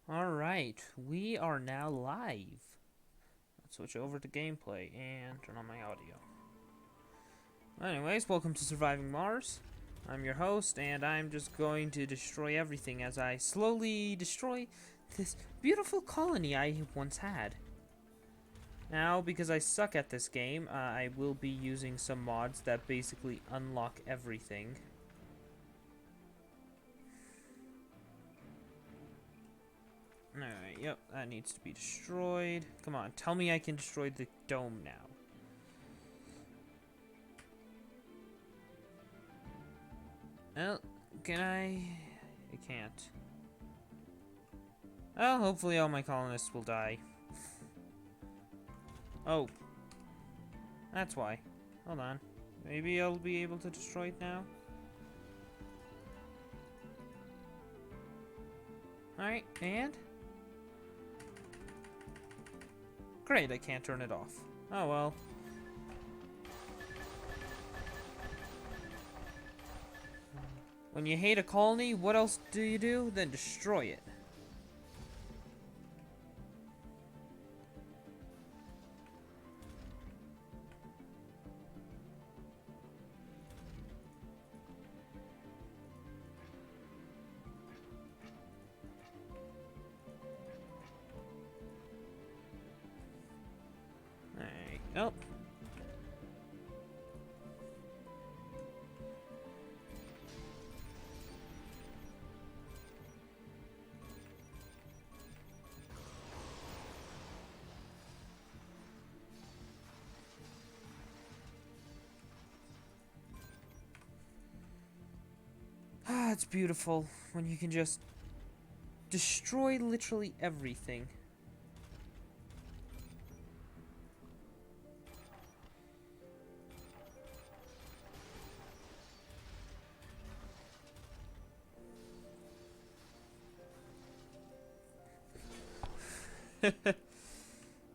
Alright, we are now live. Let's switch over to gameplay and turn on my audio. Anyways, welcome to Surviving Mars. I'm your host, and I'm just going to destroy everything as I slowly destroy this beautiful colony I once had. Now, because I suck at this game, I will be using some mods that basically unlock everything. Alright, yep, that needs to be destroyed. Come on, tell me I can destroy the dome now. Well, can I? I can't. Well, hopefully all my colonists will die. Oh. That's why. Hold on. Maybe I'll be able to destroy it now? Alright, and? Great, I can't turn it off. Oh well. When you hate a colony, what else do you do? Then destroy it. Alright, oh. Ah, it's beautiful when you can just destroy literally everything.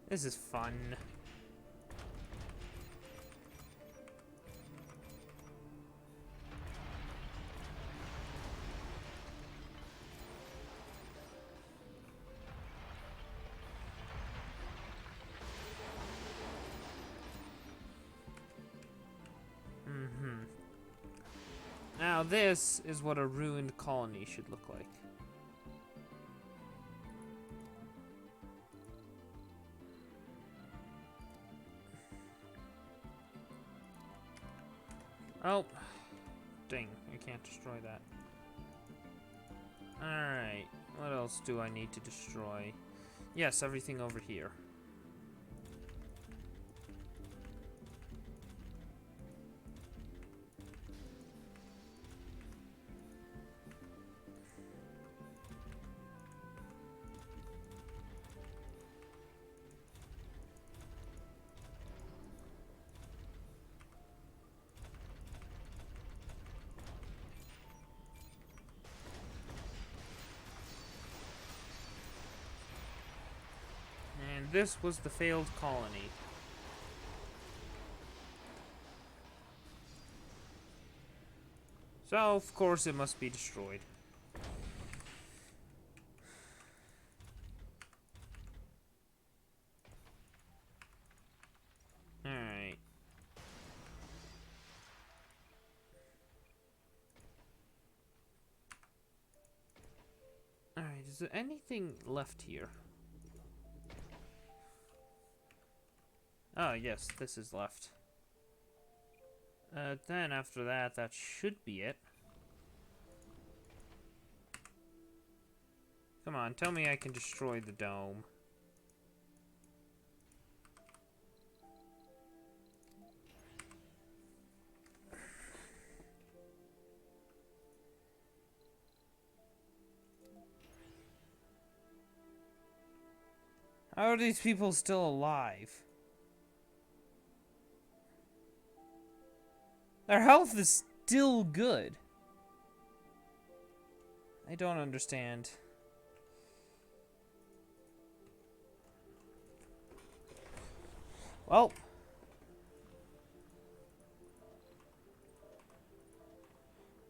This is fun. Now this is what a ruined colony should look like. Oh, dang, I can't destroy that. Alright, what else do I need to destroy? Yes, everything over here. And this was the failed colony. So, of course, it must be destroyed. Alright. Alright, is there anything left here? Oh, yes, this is left. Then after that, that should be it. Come on, tell me I can destroy the dome. How are these people still alive? Their health is still good. I don't understand. Well.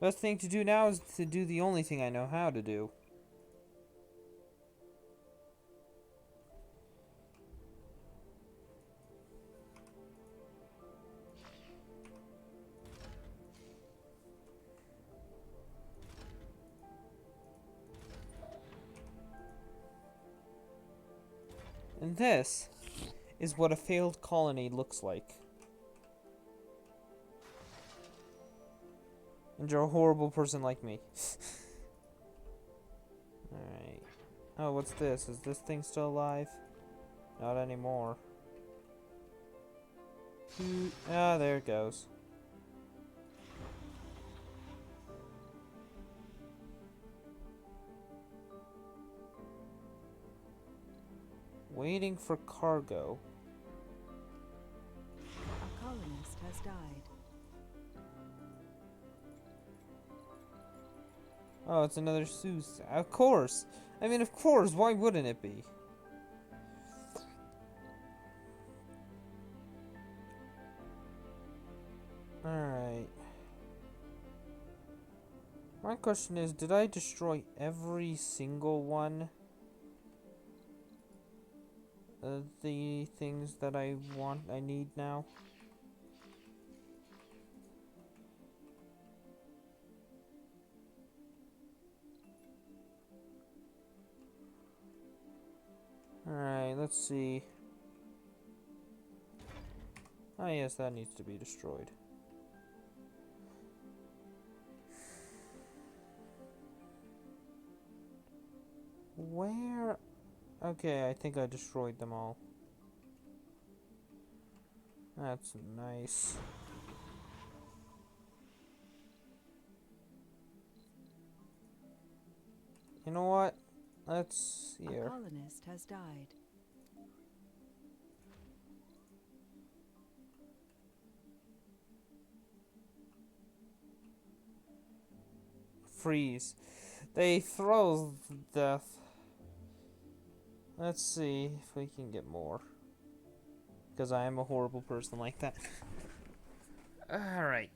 Best thing to do now is to do the only thing I know how to do. And this is what a failed colony looks like. And you're a horrible person like me. Alright. Oh, what's this? Is this thing still alive? Not anymore. Ah, there it goes. Waiting for cargo. A colonist has died. Oh, it's another Seuss. Of course. I mean, of course. Why wouldn't it be? Alright. My question is, did I destroy every single one of the things that I need now? Alright, let's see. Oh yes, that needs to be destroyed. Where? Okay, I think I destroyed them all. That's nice. You know what? Let's see here. A colonist has died. Freeze. They throw death. Let's see if we can get more. Because I am a horrible person like that. Alright.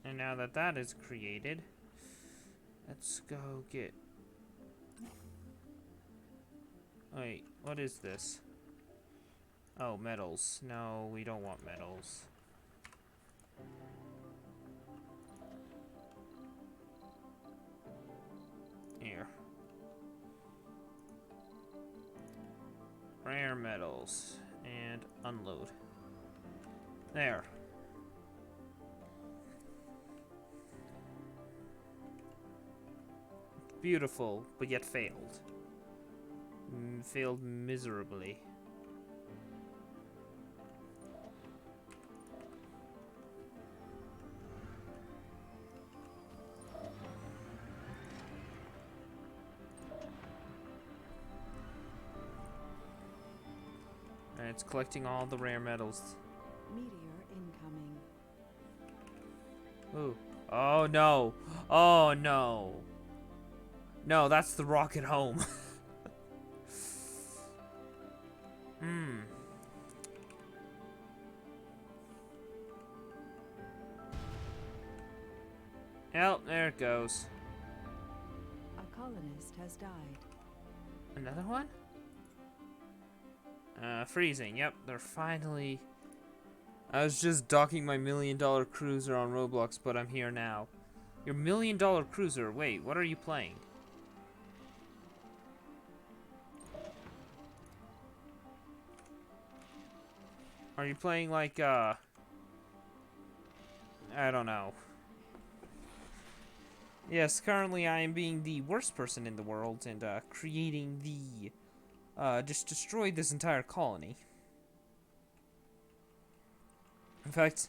And now that that is created, let's go get... Wait, what is this? Oh, metals. No, we don't want metals. Here. Rare metals. And unload. There. Beautiful, but yet failed. Failed miserably. And it's collecting all the rare metals. Meteor incoming. Ooh. Oh no. Oh no. No, that's the rocket home. Hmm. Yep, there it goes. A colonist has died. Another one? Freezing. Yep, they're finally... I was just docking my $1 million cruiser on Roblox, but I'm here now. Your $1 million cruiser? Wait, what are you playing? Are you playing like, I don't know. Yes, currently I am being the worst person in the world and, creating the, just destroyed this entire colony. In fact,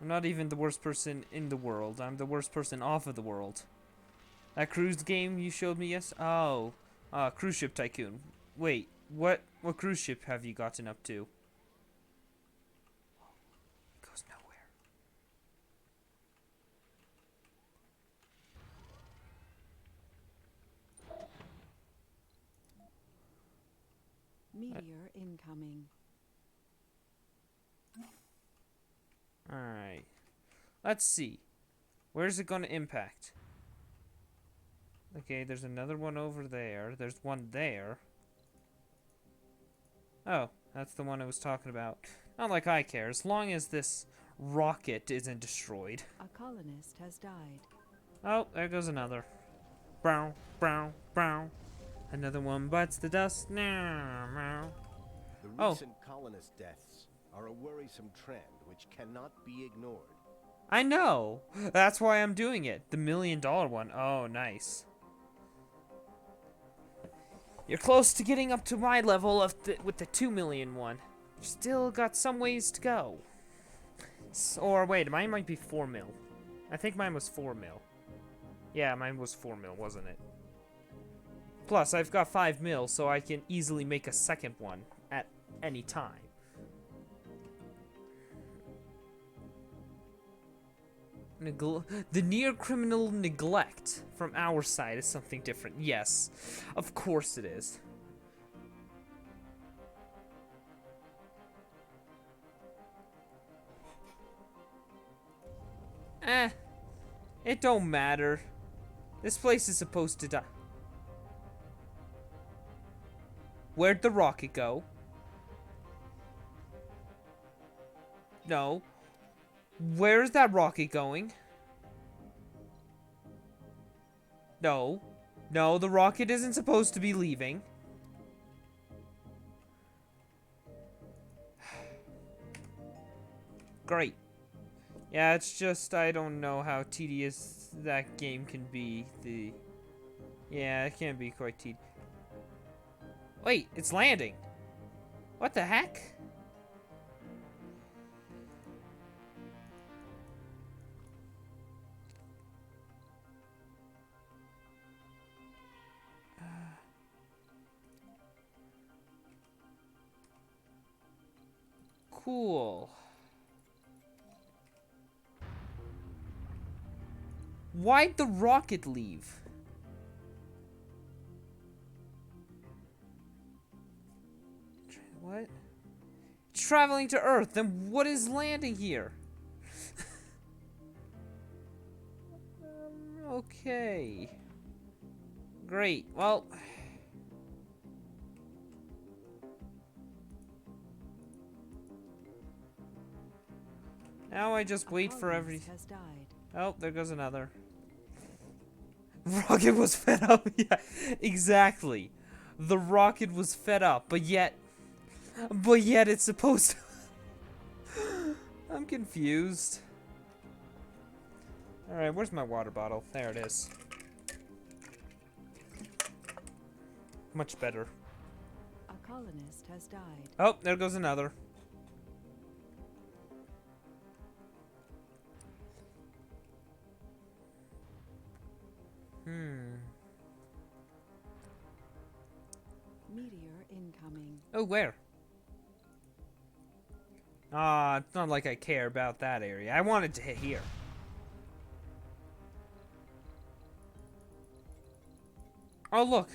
I'm not even the worst person in the world. I'm the worst person off of the world. That cruise game you showed me, yes? Oh, Cruise Ship Tycoon. Wait, what cruise ship have you gotten up to? It goes nowhere. Meteor incoming. Alright. Let's see. Where's it going to impact? Okay, there's another one over there. There's one there. Oh, that's the one I was talking about. Not like I care, as long as this rocket isn't destroyed. A colonist has died. Oh, there goes another. Brown, brown, brown. Another one bites the dust. No. The Oh. recent colonist deaths are a worrisome trend which cannot be ignored. I know. That's why I'm doing it. The $1 million one. Oh, nice. You're close to getting up to my level of with the 2 million one. Still got some ways to go. Or wait, mine might be 4 mil. I think mine was 4 mil. Yeah, mine was 4 mil, wasn't it? Plus, I've got 5 mil, so I can easily make a second one at any time. The near criminal neglect from our side is something different. Yes, of course it is. It don't matter. This place is supposed to die. Where'd the rocket go? No. Where's that rocket going? No. No, the rocket isn't supposed to be leaving. Great. Yeah, it's just I don't know how tedious that game can be. Yeah, it can be quite tedious. Wait, it's landing. What the heck? Cool. Why'd the rocket leave? What? It's traveling to Earth, then what is landing here? Okay. Great, well... Now I just wait for every... Has died. Oh, there goes another. Rocket was fed up. Yeah, exactly. The rocket was fed up, but yet it's supposed to... I'm confused. Alright, where's my water bottle? There it is. Much better. A colonist has died. Oh, there goes another. Meteor incoming. Oh, where? Ah, it's not like I care about that area. I wanted to hit here. Oh, look.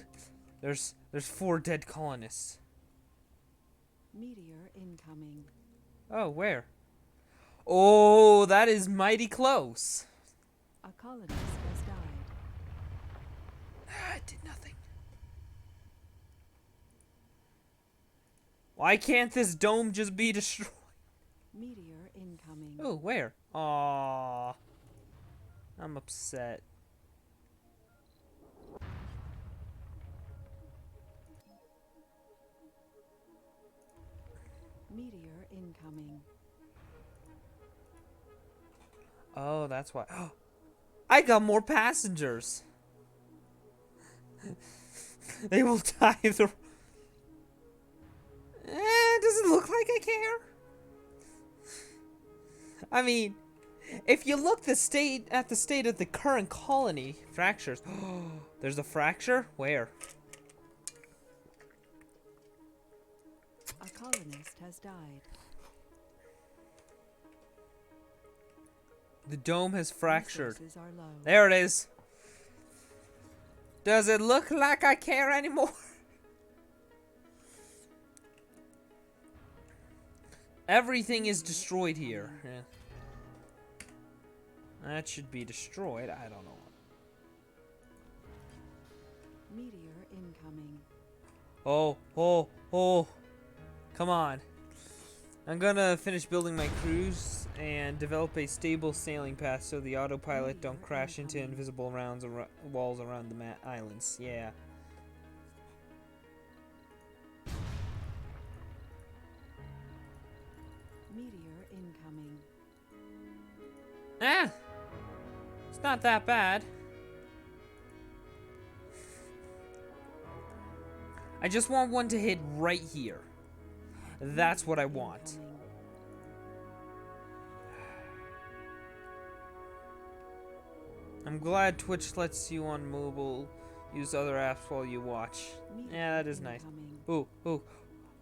There's 4 dead colonists. Meteor incoming. Oh, where? Oh, that is mighty close. A colonist has died. Ah, it did nothing. Why can't this dome just be destroyed? Meteor incoming. Oh, where? Aww. I'm upset. Meteor incoming. Oh, that's why. Oh, I got more passengers. They will die if the... does it look like I care? I mean, if you look at the state of the current colony, fractures. There's a fracture? Where? A colonist has died. The dome has fractured. Resources are low. There it is. Does it look like I care anymore? Everything is destroyed here. Yeah. That should be destroyed. I don't know. Meteor incoming. Oh. Come on. I'm gonna finish building my cruise and develop a stable sailing path so the autopilot don't crash into invisible walls around the islands. Yeah. Eh, it's not that bad. I just want one to hit right here. That's what I want. Incoming. I'm glad Twitch lets you on mobile use other apps while you watch. Meteor Yeah, that is nice. incoming. Ooh, ooh.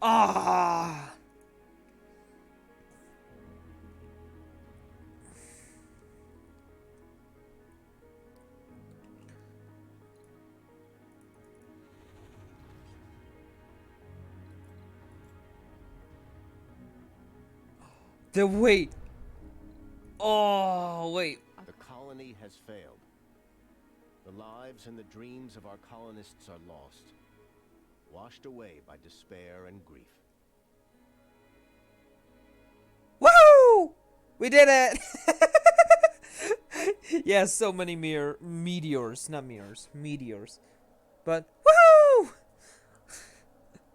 Ah! The wait. Oh, wait. The colony has failed. The lives and the dreams of our colonists are lost, washed away by despair and grief. Woo! We did it! Yes, so many meteors, not mirrors, meteors. But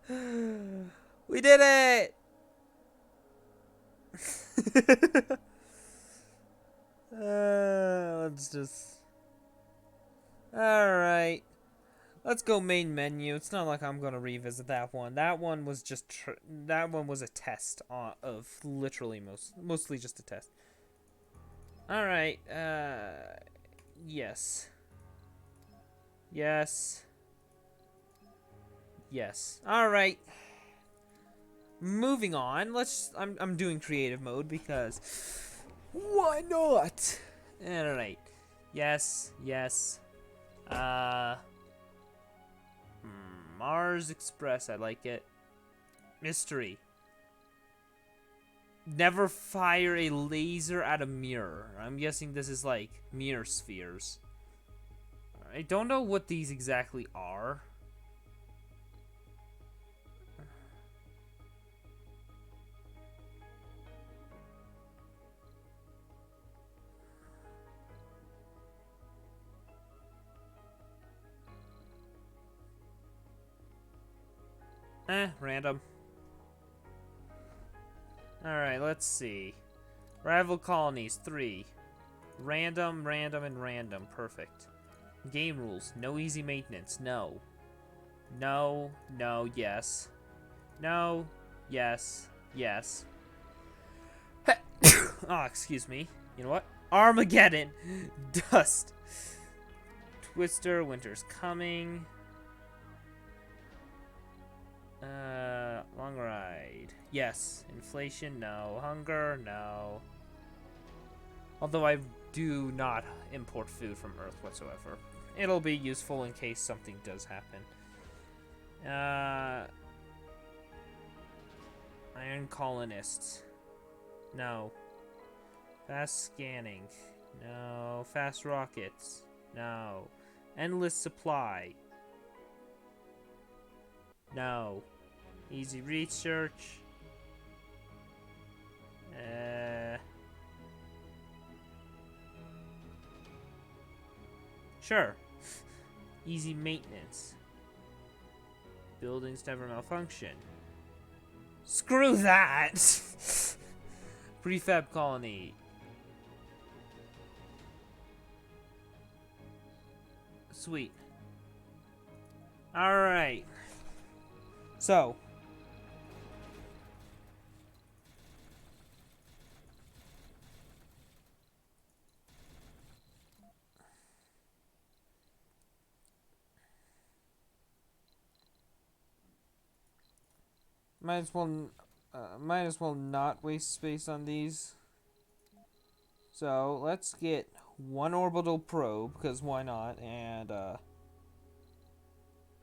woohoo! We did it! Let's just. Alright. Let's go main menu. It's not like I'm gonna revisit that one. That one was just. That one was a test of literally mostly just a test. Alright. Yes. Yes. Yes. Alright. Moving on. I'm doing creative mode because why not? Alright. Yes. Yes. Mars Express, I like it. Mystery. Never fire a laser at a mirror. I'm guessing this is like mirror spheres. I don't know what these exactly are. Random. Alright, let's see. Rival colonies, 3. Random, random, and random. Perfect. Game rules. No easy maintenance. No. No, no, yes. No, yes, yes. Oh, excuse me. You know what? Armageddon! Dust. Twister, winter's coming. Long ride. Yes. Inflation, no. Hunger, no. Although I do not import food from Earth whatsoever. It'll be useful in case something does happen. Iron colonists. No. Fast scanning. No. Fast rockets. No. Endless supply. No. Easy research. Sure. Easy maintenance. Buildings never malfunction. Screw that! Prefab colony. Sweet. Alright. So. Might as well not waste space on these. So let's get one orbital probe, because why not? And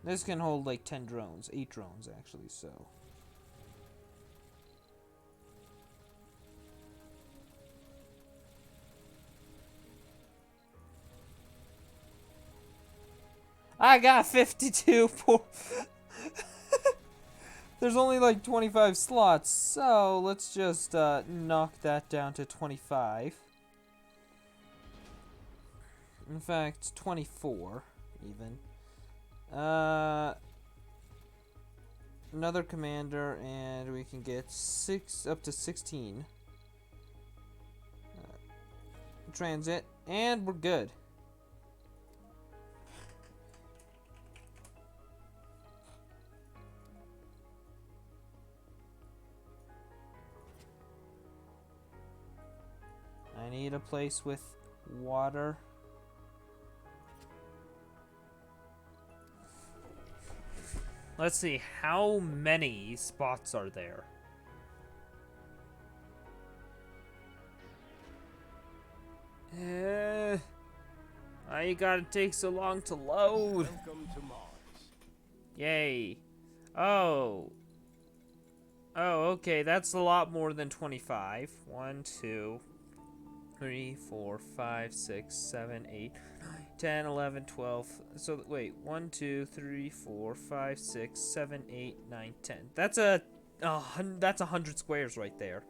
this can hold like 10 drones, 8 drones actually. So I got 52. There's only like 25 slots, so let's just knock that down to 25. In fact, 24 even. Another commander, and we can get up to 16. transit, and we're good. I need a place with water. Let's see, how many spots are there? Why you gotta take so long to load? Welcome to Mars. Yay. Oh. Oh, okay, that's a lot more than 25. 1, 2, 3, 4, 5, 6, 7, 8, 9, 10, 11, 12. So, wait. 1, 2, 3, 4, 5, 6, 7, 8, 9, 10. That's that's 100 squares right there.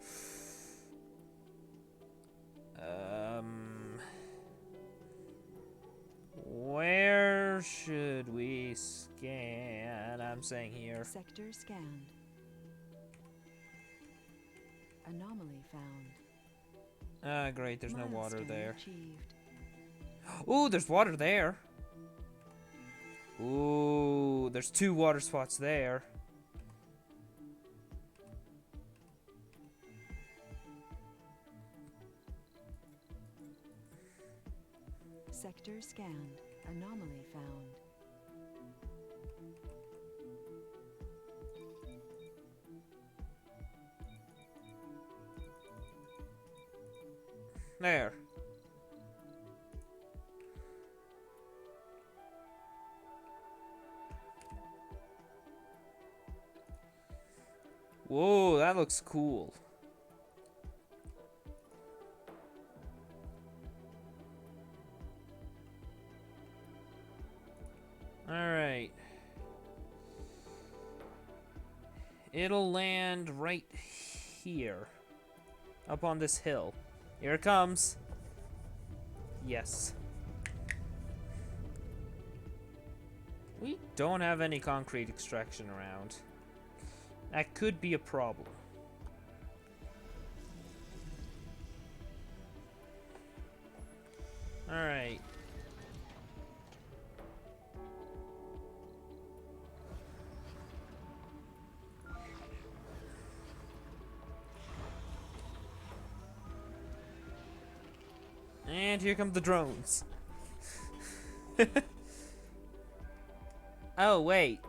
Where should we scan? I'm saying here. Sector scanned. Anomaly found. Ah, great, there's no water Milestone there. Achieved. Ooh, there's water there. Ooh, there's 2 water spots there. Sector scanned. Anomaly found. There. Whoa, that looks cool. Alright. It'll land right here. Up on this hill. Here it comes. Yes. We don't have any concrete extraction around. That could be a problem. Alright. And here come the drones. Oh, wait.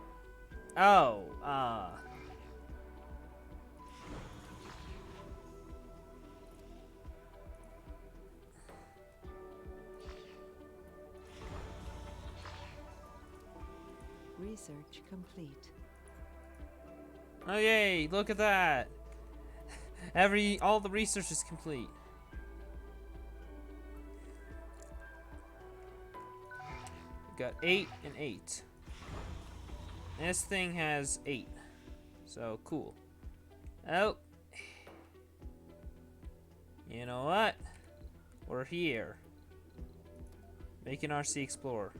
Oh, Research complete. Oh, yay, look at that. All the research is complete. We got 8 and 8. This thing has 8. So, cool. Oh. You know what? We're here. Making RC Explorer.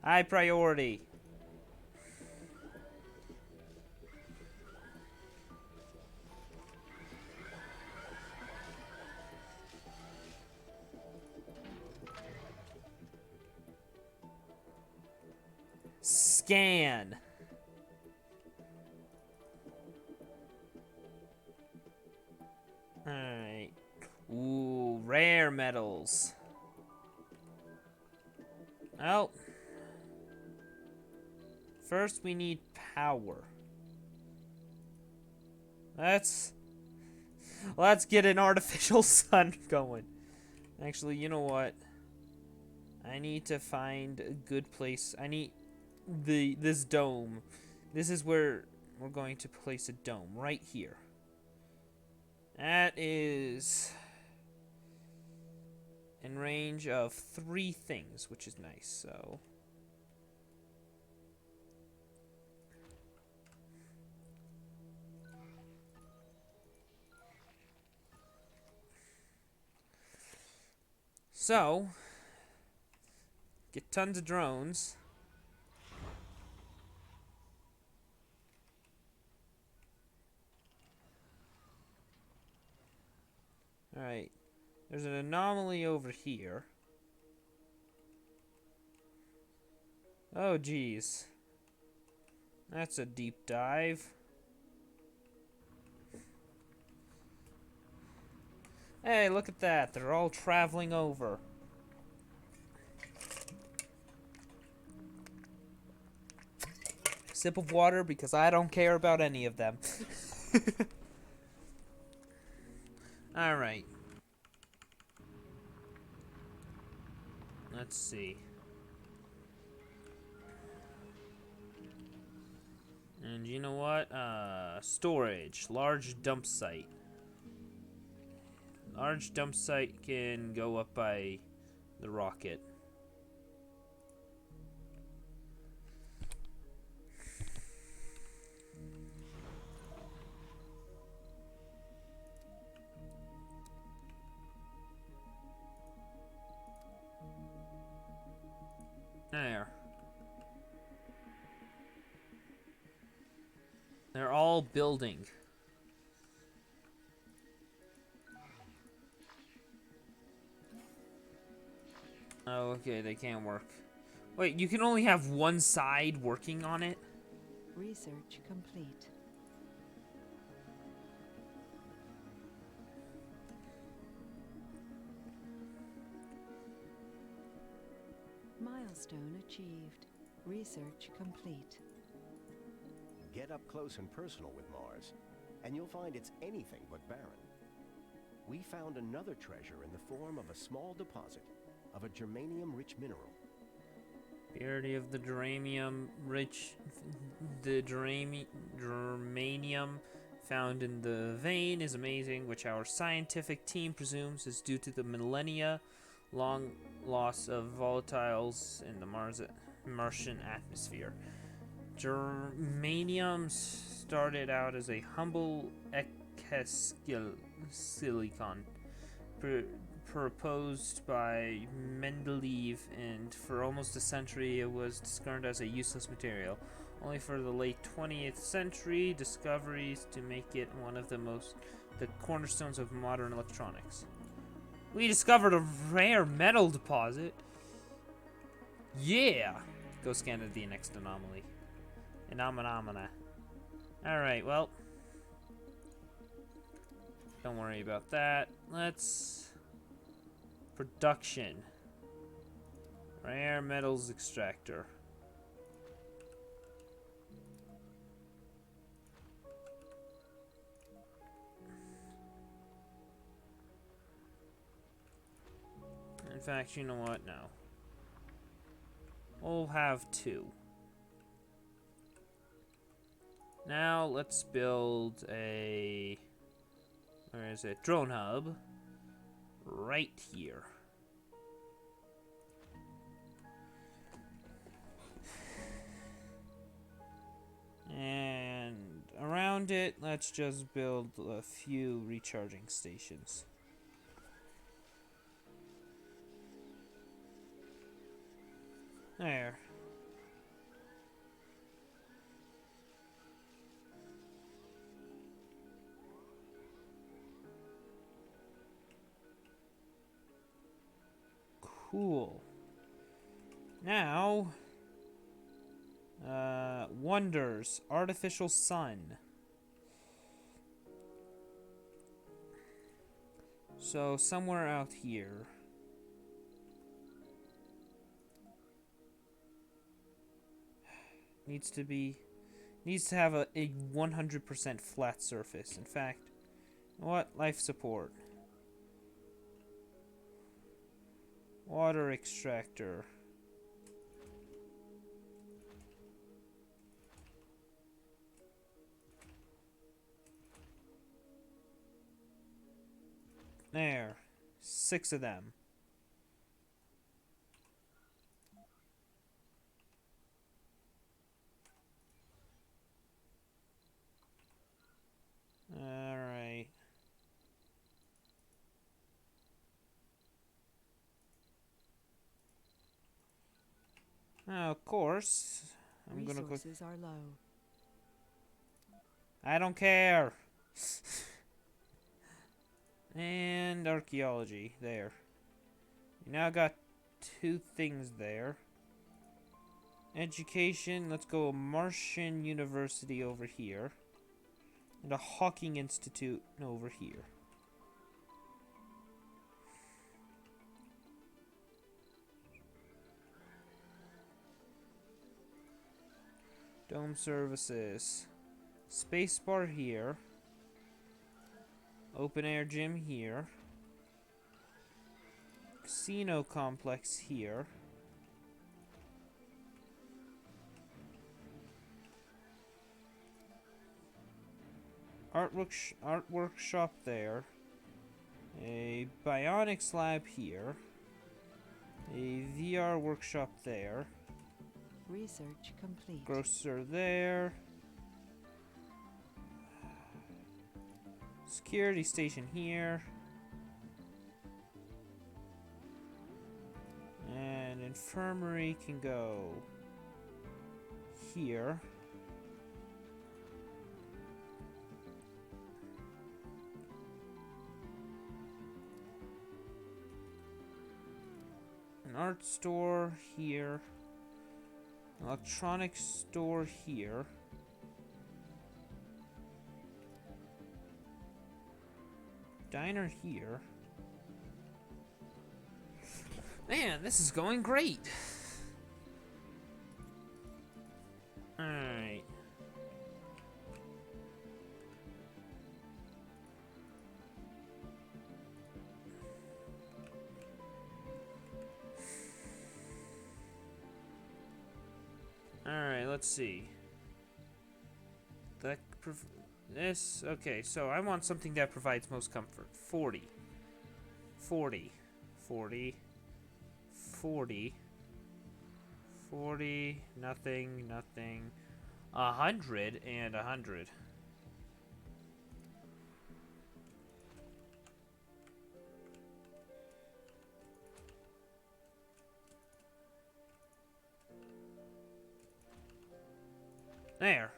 High priority. Scan. Alright. Ooh, rare metals. Oh. First, we need power. Let's get an artificial sun going. Actually, you know what? I need to find a good place. I need this dome. This is where we're going to place a dome, right here. That is in range of 3 things, which is nice. So get tons of drones. There's an anomaly over here. Oh, geez. That's a deep dive. Hey, look at that. They're all traveling over. Sip of water because I don't care about any of them. Alright. Let's see. And you know what? Storage. Large dump site. Large dump site can go up by the rocket. There. They're all building. Oh, okay, they can't work. Wait, you can only have one side working on it? Research complete. Milestone achieved. Research complete. Get up close and personal with Mars, and you'll find it's anything but barren. We found another treasure in the form of a small deposit of a germanium-rich mineral. Purity of the germanium-rich... The germanium found in the vein is amazing, which our scientific team presumes is due to the millennia-long loss of volatiles in the Martian atmosphere. Germanium started out as a humble silicon proposed by Mendeleev, and for almost a century it was discarded as a useless material. Only for the late 20th century discoveries to make it one of the cornerstones of modern electronics. We discovered a rare metal deposit. Yeah! Go scan the next anomaly. Anomana. Alright, well. Don't worry about that. Let's... Production. Rare metals extractor. In fact, you know what? No. We'll have 2. Now, let's build a... Where is it? Drone hub. Right here. And around it, let's just build a few recharging stations. There. Cool. Now, wonders. Artificial sun. So, somewhere out here. Needs to have a 100% flat surface. In fact, what? Life support. Water extractor. There. 6 of them. Alright. Now, of course, I'm gonna go. Resources are low. I don't care. And archaeology, there. You now got 2 things there. Education, let's go Martian University over here. And a Hawking Institute over here. Dome services. Spacebar here. Open air gym here. Casino complex here. Art workshop there. A bionics lab here. A VR workshop there. Research complete. Grocer there. Security station here. And infirmary can go here. An art store here. Electronics store here. Diner here. Man, this is going great. Alright. Alright, let's see. This, okay, so I want something that provides most comfort. 40. 40. 40. 40. 40. Nothing, nothing. 100 and 100. There.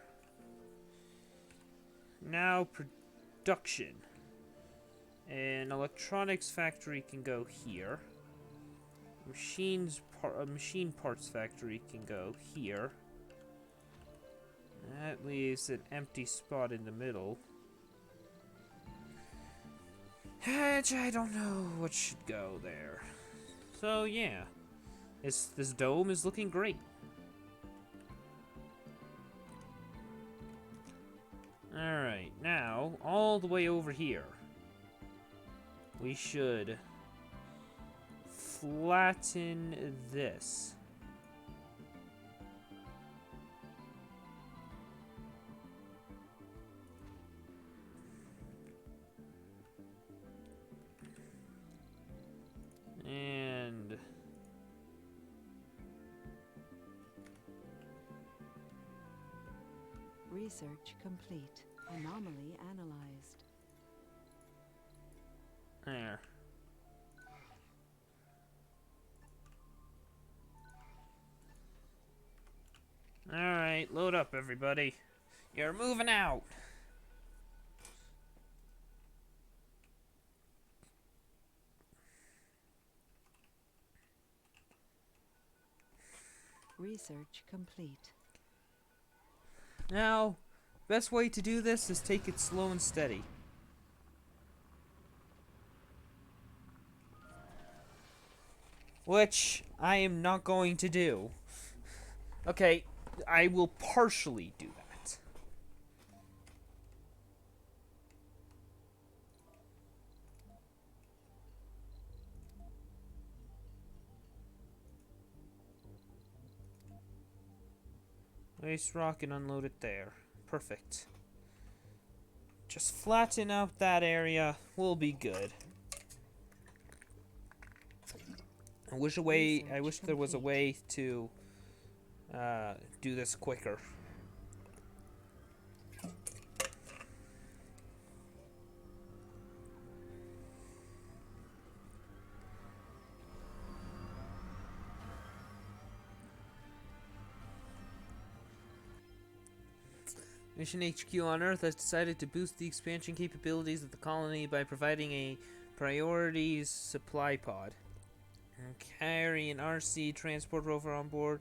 Now production. An electronics factory can go here. A machine parts factory can go here. That leaves an empty spot in the middle. Which I don't know what should go there. So yeah. This dome is looking great. Alright, now, all the way over here, we should flatten this. And Research complete. Anomaly analyzed. there. Alright, load up, everybody. You're moving out. Research complete. Now, best way to do this is take it slow and steady. Which I am not going to do. Okay, I will partially do that. Waste rock and unload it there. Perfect. Just flatten out that area. We'll be good. I wish there was a way to do this quicker. Mission HQ on Earth has decided to boost the expansion capabilities of the colony by providing a priorities supply pod. And carry an RC transport rover on board,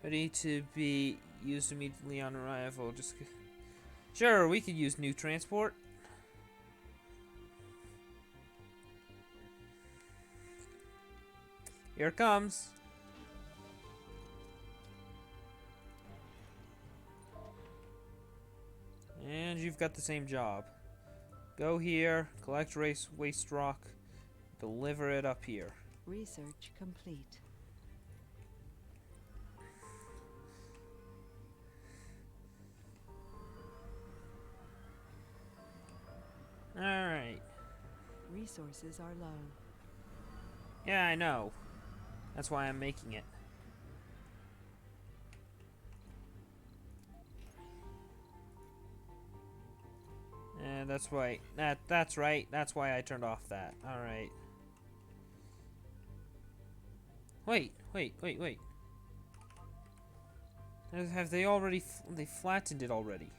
ready to be used immediately on arrival. Sure, we could use new transport. Here it comes. And you've got the same job. Go here, collect waste rock, deliver it up here. Research complete. Alright. Resources are low. Yeah, I know. That's why I'm making it. And that's why that's right. That's why I turned off that. All right. Wait. Have they already they flattened it already?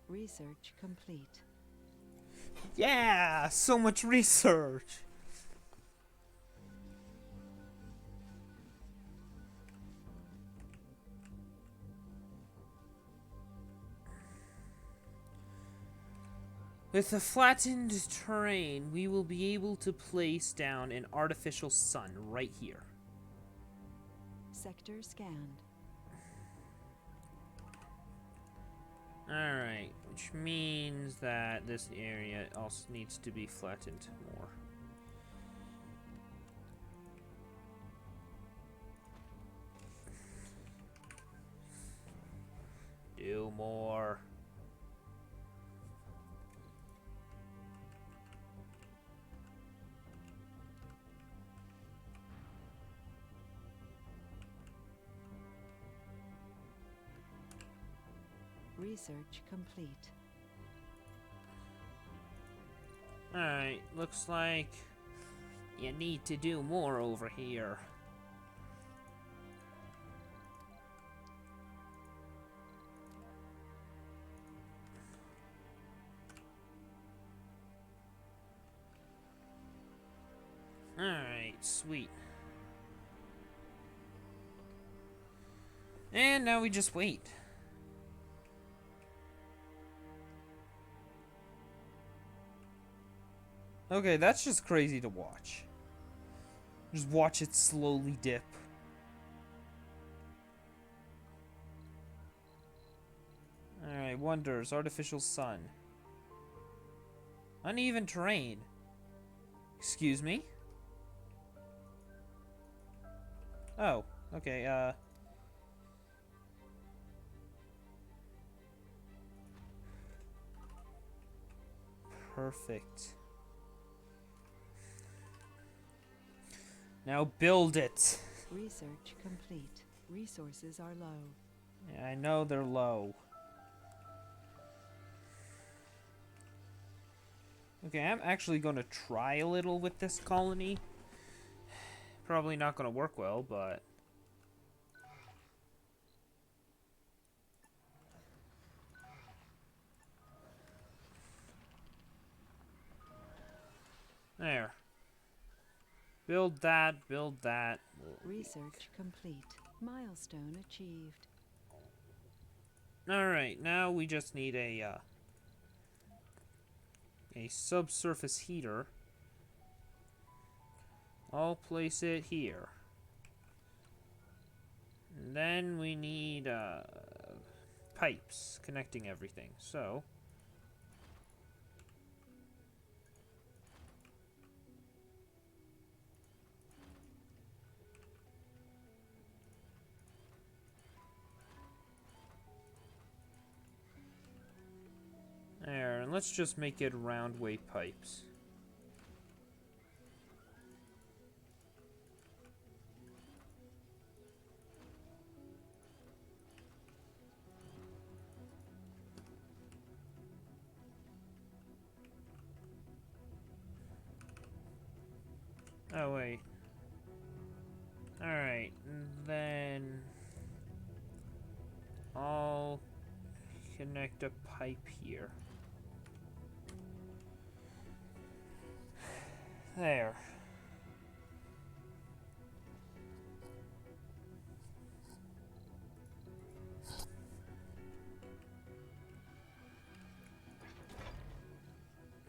Research complete. Yeah, so much research. With the flattened terrain, we will be able to place down an artificial sun right here. Sector scanned. Alright, which means that this area also needs to be flattened more. Do more. Research complete. Alright, looks like you need to do more over here. Alright, sweet. And now we just wait. Okay, that's just crazy to watch. Just watch it slowly dip. Alright, wonders, artificial sun. Uneven terrain. Excuse me? Oh, okay, perfect. Now build it. Research complete. Resources are low. Yeah, I know they're low. Okay, I'm actually going to try a little with this colony. Probably not going to work well, but... There. Build that, build that. Research complete. Milestone achieved. Alright, now we just need a subsurface heater. I'll place it here. And then we need pipes connecting everything. So... there, and let's just make it round-way pipes. Oh, wait. Alright, then I'll connect a pipe here. There.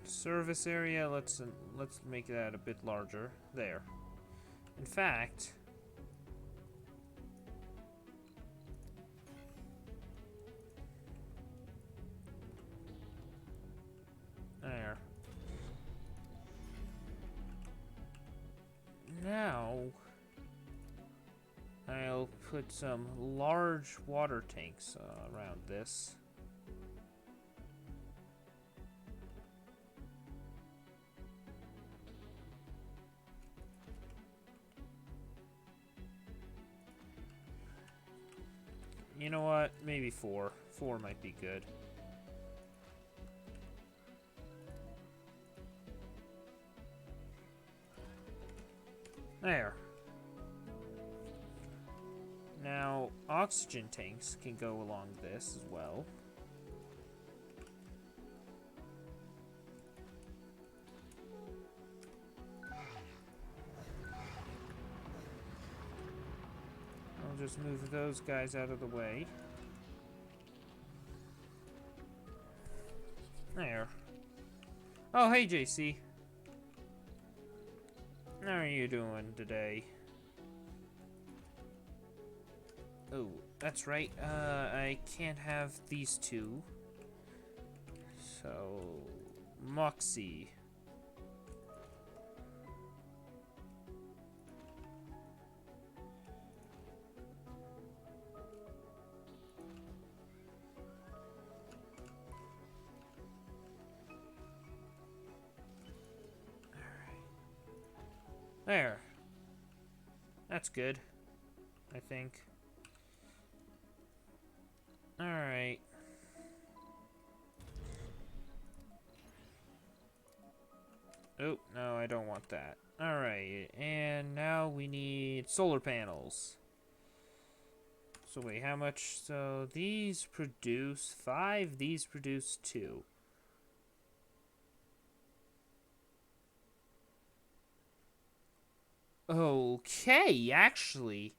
Service area, let's make that a bit larger. There. In fact, there. Now, I'll put some large water tanks around this. You know what? Maybe 4. 4 might be good. There. Now, oxygen tanks can go along this as well. I'll just move those guys out of the way. There. Oh, hey, JC. How are you doing today? Oh, that's right. I can't have these two. So, Moxie. There. That's good, I think. Alright. Oh, no, I don't want that. Alright, and now we need solar panels. So wait, how much? So these produce 5, these produce 2. Okay, actually,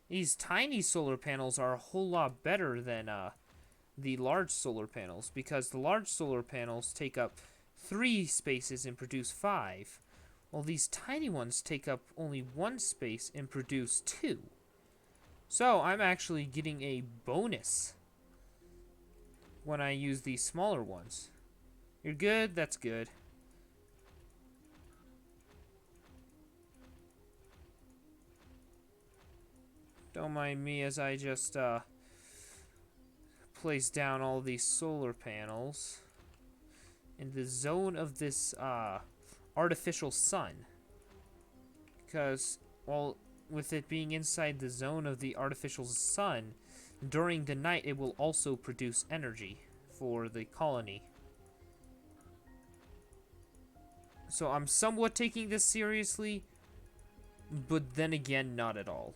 these tiny solar panels are a whole lot better than the large solar panels, because the large solar panels take up 3 spaces and produce 5, while these tiny ones take up only 1 space and produce 2. So I'm actually getting a bonus when I use these smaller ones. You're good? That's good. Don't mind me as I just place down all these solar panels in the zone of this artificial sun. Because, well, with it being inside the zone of the artificial sun, during the night it will also produce energy for the colony. So I'm somewhat taking this seriously, but then again, not at all.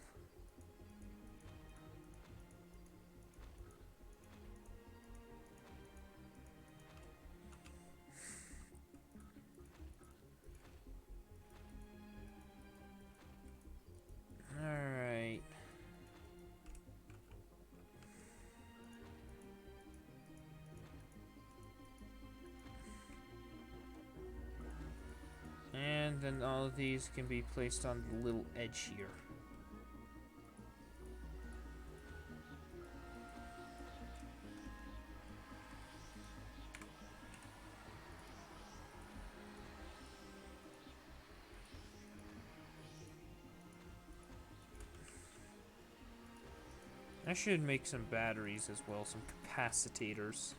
Alright. And then all of these can be placed on the little edge here. I should make some batteries as well, some capacitors.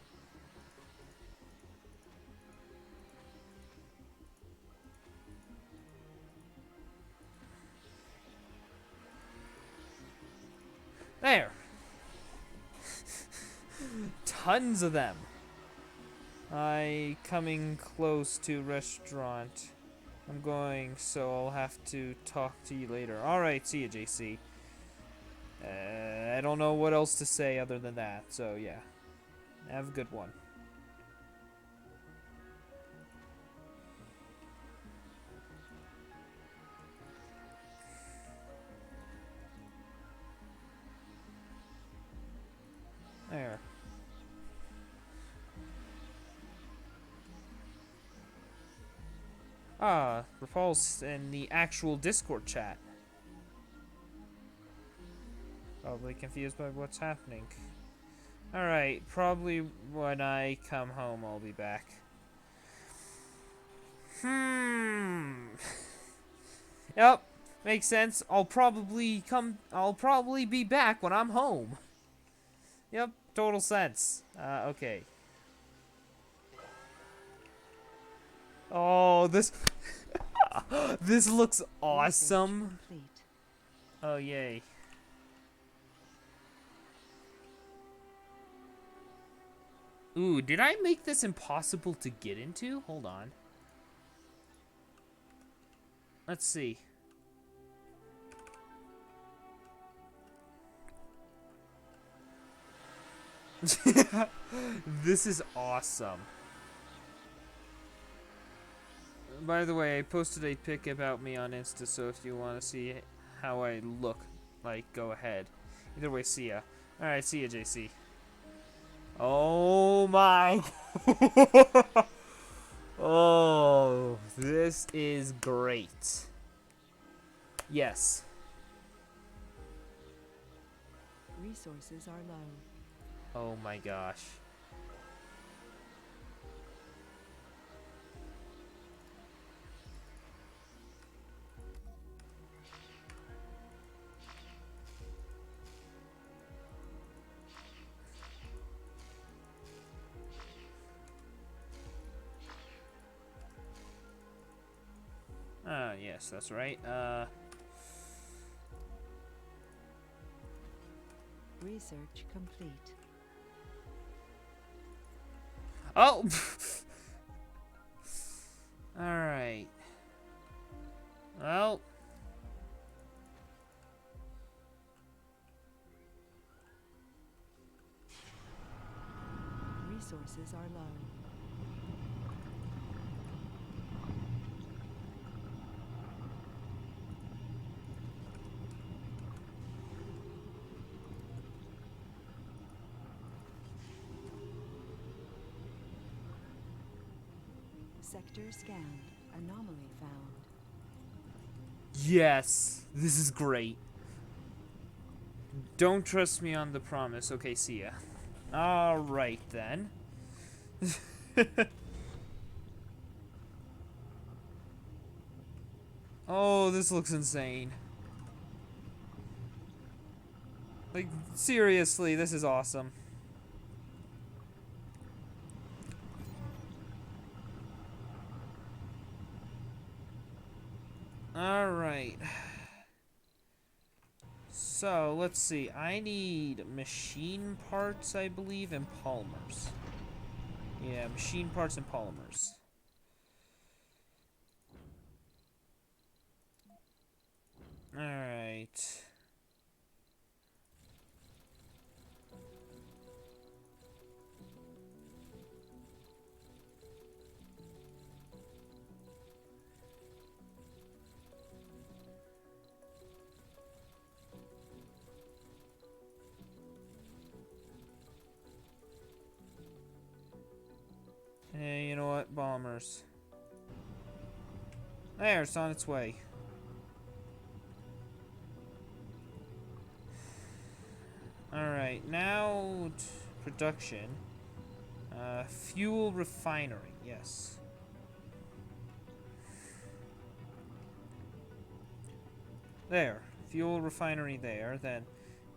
There! Tons of them! Coming close to restaurant. I'm going, so I'll have to talk to you later. Alright, see you, JC. I don't know what else to say other than that, so yeah. Have a good one. There. Ah, Repulse in the actual Discord chat. Probably confused by what's happening. Alright, probably when I come home I'll be back. Yep, makes sense. I'll probably be back when I'm home. Yep, total sense. Okay. Oh, this this looks awesome. Research complete. Oh, yay. Ooh, did I make this impossible to get into? Hold on. Let's see. This is awesome. By the way, I posted a pic about me on Insta, so if you want to see how I look, like, go ahead. Either way, see ya. Alright, see ya, JC. Oh my. Oh, this is great. Yes. Resources are low. Oh my gosh. Yes, that's right. Research complete. Oh! Alright. Well. Resources are low. Sector scanned. Anomaly found. Yes. This is great. Don't trust me on the promise. Okay, see ya. Alright then. Oh, this looks insane. Like, seriously, this is awesome. Alright. So, let's see. I need machine parts, I believe, and polymers. Yeah, machine parts and polymers. Alright. Hey, you know what? Bombers. There, it's on its way. Alright, now production. Fuel refinery, yes. There, fuel refinery there. Then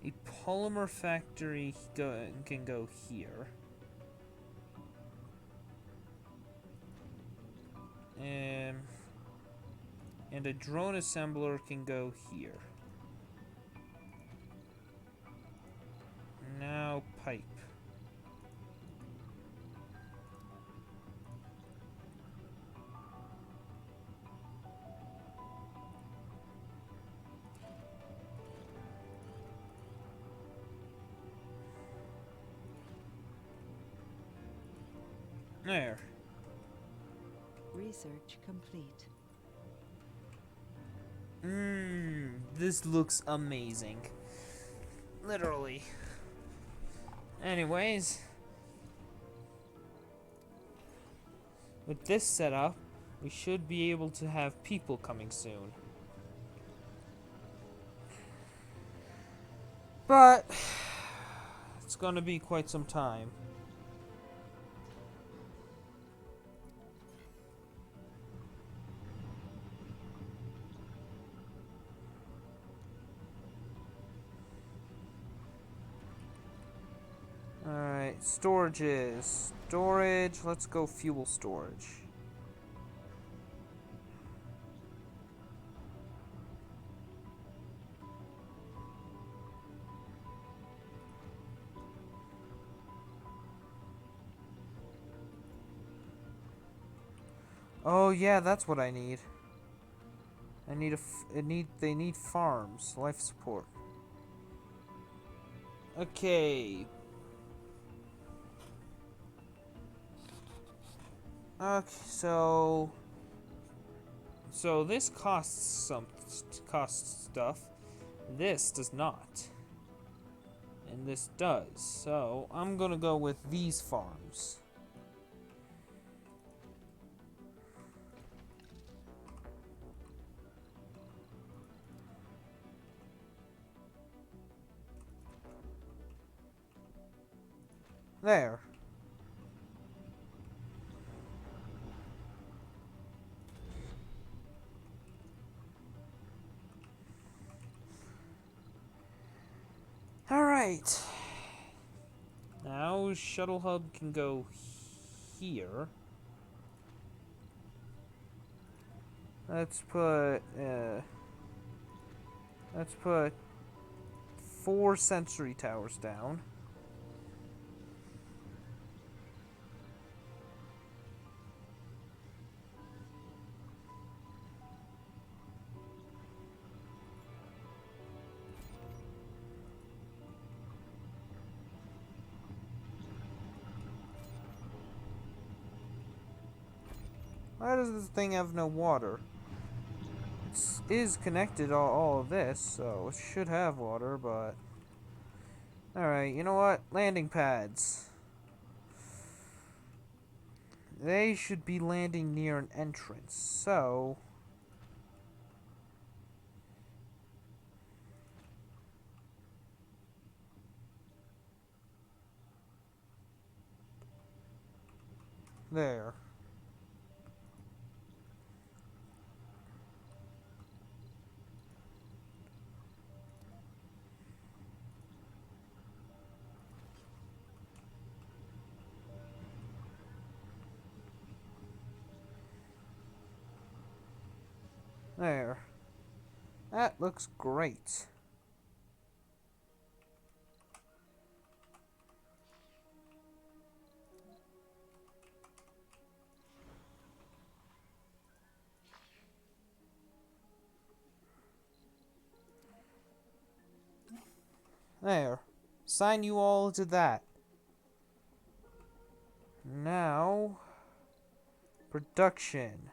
a polymer factory can go here. And a drone assembler can go here. Now pipe. There. Research complete. This looks amazing. Literally. Anyways, with this setup, we should be able to have people coming soon. But it's gonna be quite some time. Alright, storages. Storage, let's go fuel storage. Oh yeah, that's what I need. I need they need farms, life support. Okay. Okay, so this costs stuff. This does not. And this does. So I'm gonna go with these farms. There. Alright. Now shuttle hub can go here. Let's put 4 sentry towers down. Why does this thing have no water? It is connected to all of this, so it should have water, but... Alright, you know what? Landing pads. They should be landing near an entrance, so... There. There. That looks great. There. Sign you all to that. Now... Production.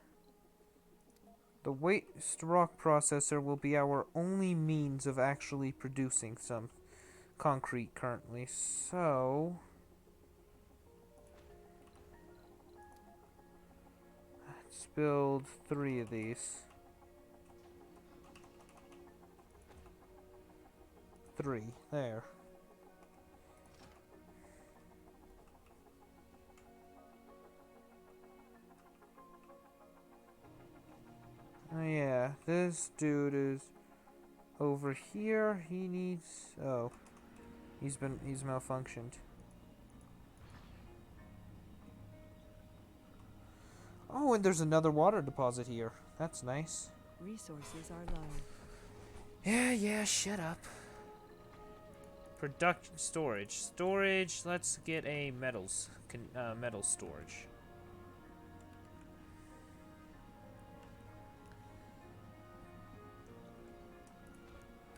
The waste rock processor will be our only means of actually producing some concrete currently. So... let's build 3 of these. 3. There. Oh yeah, this dude is over here. He needs... oh. He's malfunctioned. Oh, and there's another water deposit here. That's nice. Resources are low. Yeah, shut up. Production storage. Storage, let's get a metal storage.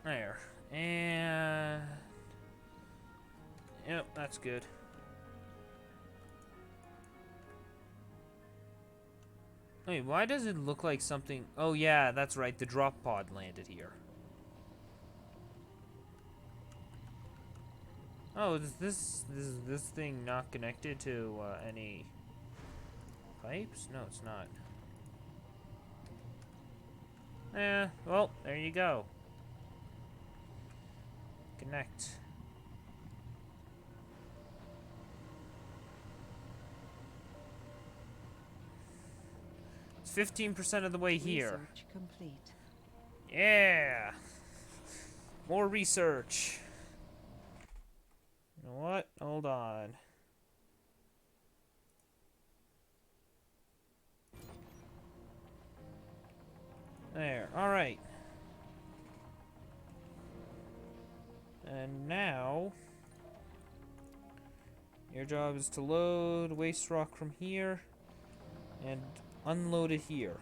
There. And... yep, that's good. Wait, why does it look like something... Oh yeah, that's right, the drop pod landed here. Oh, is this thing not connected to any pipes? No, it's not. Well, there you go. Connect. It's 15% of the way here. Research complete. Yeah! More research. You know what? Hold on. There. Alright. And now... your job is to load waste rock from here and unload it here.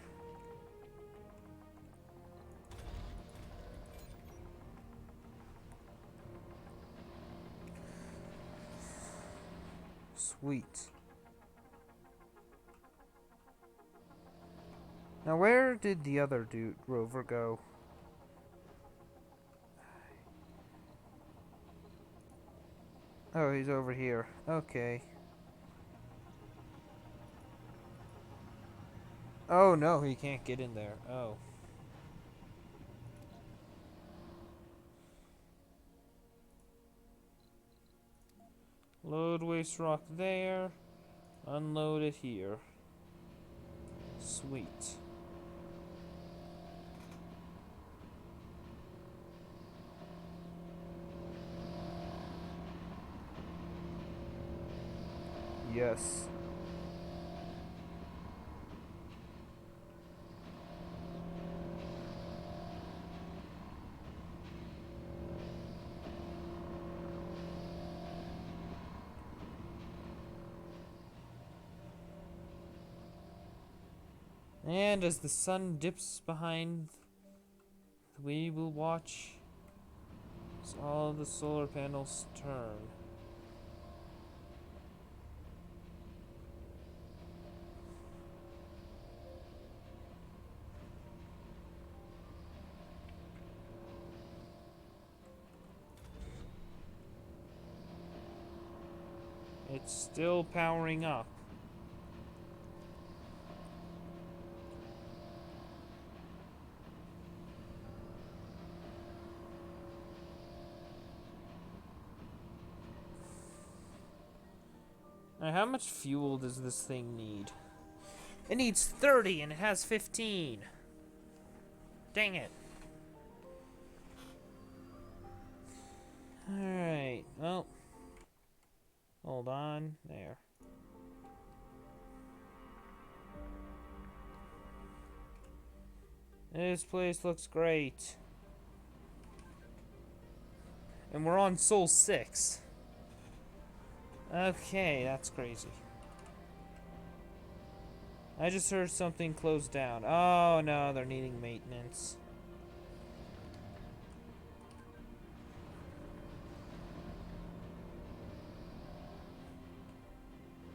Sweet. Now where did the other dude rover go? Oh, he's over here. Okay. Oh no, he can't get in there. Oh. Load waste rock there. Unload it here. Sweet. Yes. And as the sun dips behind, we will watch as all the solar panels turn. It's still powering up. Now, how much fuel does this thing need? It needs 30 and it has 15. Dang it. Alright, well. Hold on. There. This place looks great. And we're on Sol 6. Okay, that's crazy. I just heard something close down. Oh no, they're needing maintenance.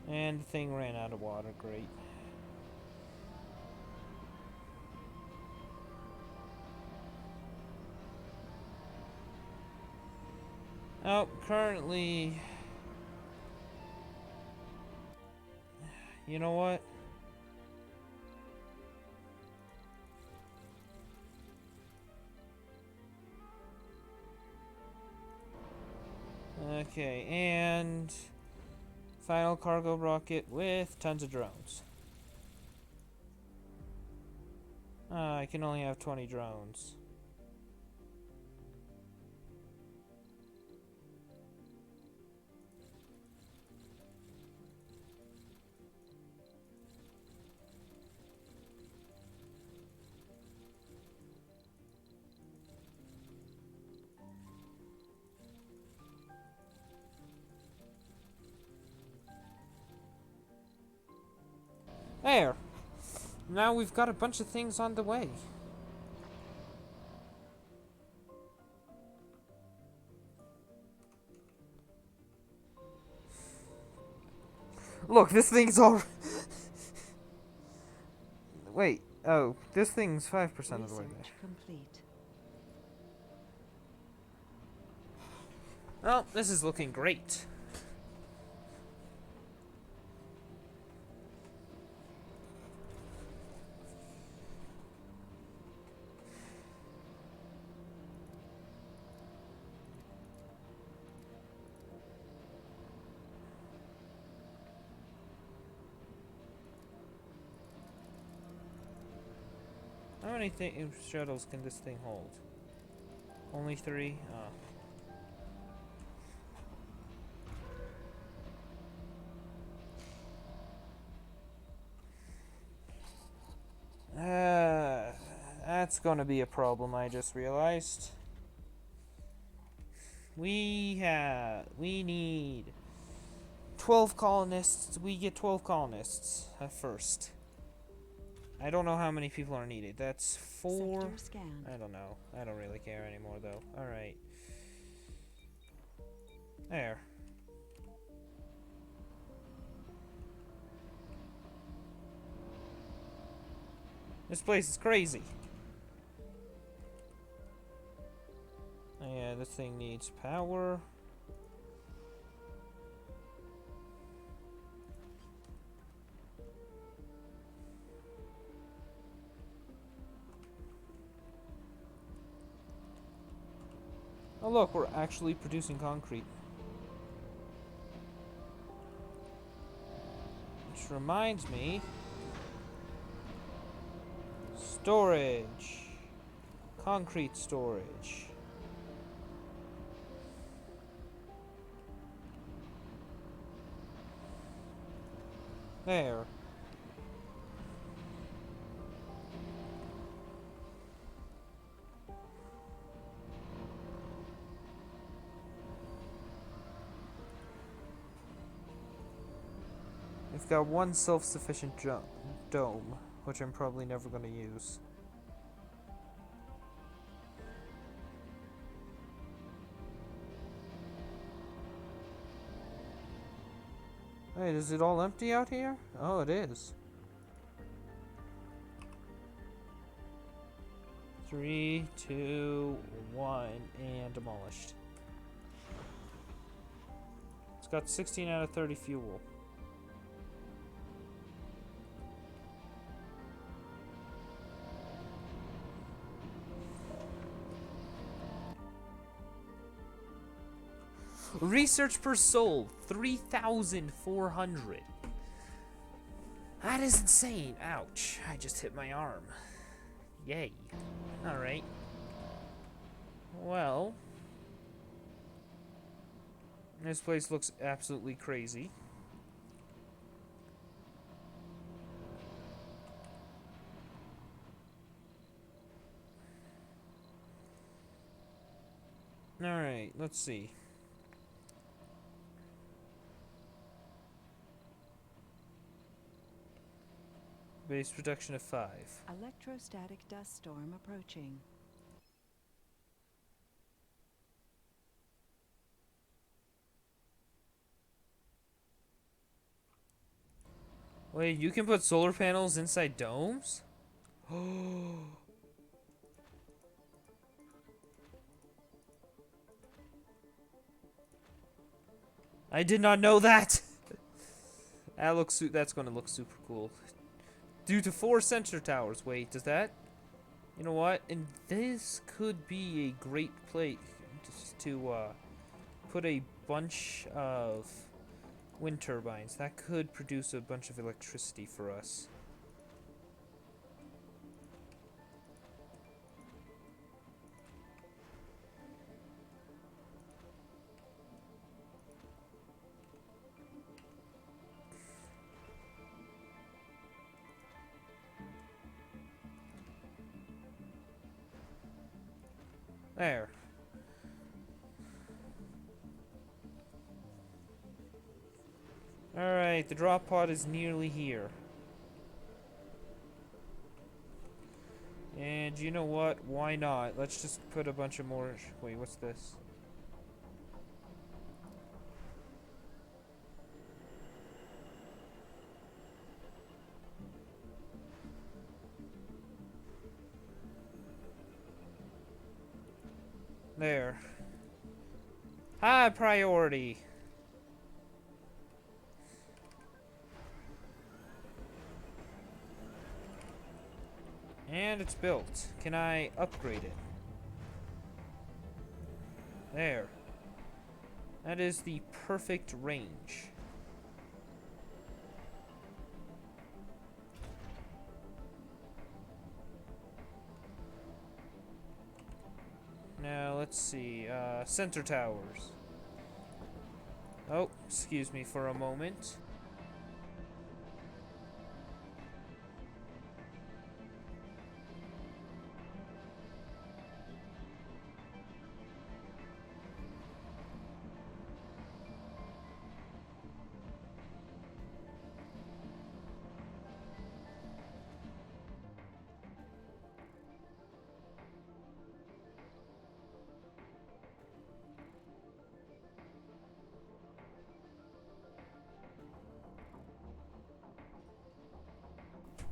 And the thing ran out of water, great. Oh, currently... You know what? Okay, and... final cargo rocket with tons of drones. I can only have 20 drones. There! Now we've got a bunch of things on the way. Look, this thing's all... wait. Oh, this thing's 5% of the way Research complete. there. Oh, this is looking great. How many shuttles can this thing hold? Only 3? Oh. That's gonna be a problem, I just realized. We need 12 colonists. We get 12 colonists at first. I don't know how many people are needed. That's 4. Sector scanned. I don't know. I don't really care anymore, though. Alright. There. This place is crazy. Oh, yeah, this thing needs power. Oh look, we're actually producing concrete. Which reminds me... Storage. Concrete storage. There. We've got one self-sufficient dome, which I'm probably never going to use. Wait, is it all empty out here? Oh, it is. 3, 2, 1, and demolished. It's got 16 out of 30 fuel. Research per soul, 3,400. That is insane. Ouch. I just hit my arm. Yay. Alright. Well. This place looks absolutely crazy. Alright, let's see. Base production of 5. Electrostatic dust storm approaching. Wait, you can put solar panels inside domes? Oh. I did not know that. That's going to look super cool. Due to 4 sensor towers. Wait, does that? You know what? And this could be a great place to put a bunch of wind turbines. That could produce a bunch of electricity for us. There. Alright, the drop pod is nearly here. And you know what? Why not? Let's just put a bunch of more... Wait, what's this? There. High priority. And it's built. Can I upgrade it? There. That is the perfect range. Now, let's see. Center towers. Oh, excuse me for a moment.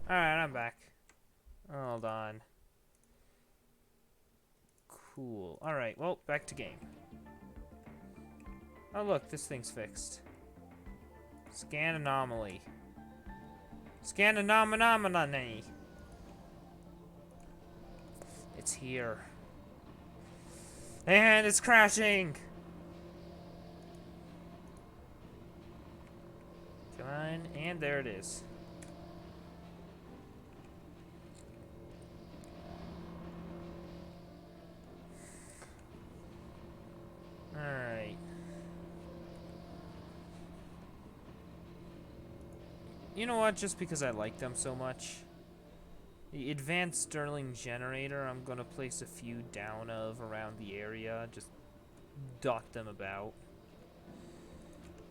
Alright, I'm back. Hold on. Cool. Alright, well, back to game. Oh, look, this thing's fixed. Scan anomaly. Scan anomaly. It's here. And it's crashing! Come on, and there it is. Alright. You know what? Just because I like them so much. The advanced Stirling generator, I'm gonna place a few down of around the area. Just dot them about.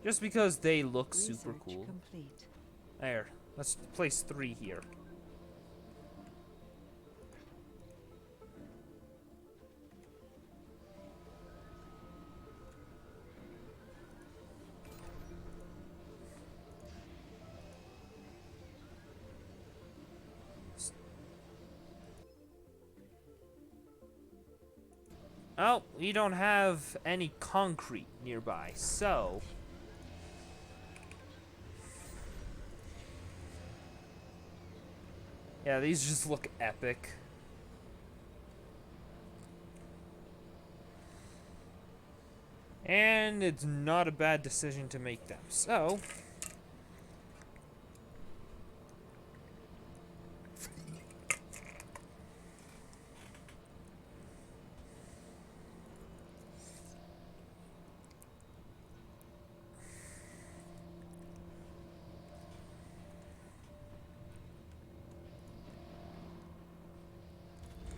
Just because they look super cool. Complete. There. Let's place 3 here. Oh, we don't have any concrete nearby, so... yeah, these just look epic. And it's not a bad decision to make them, so...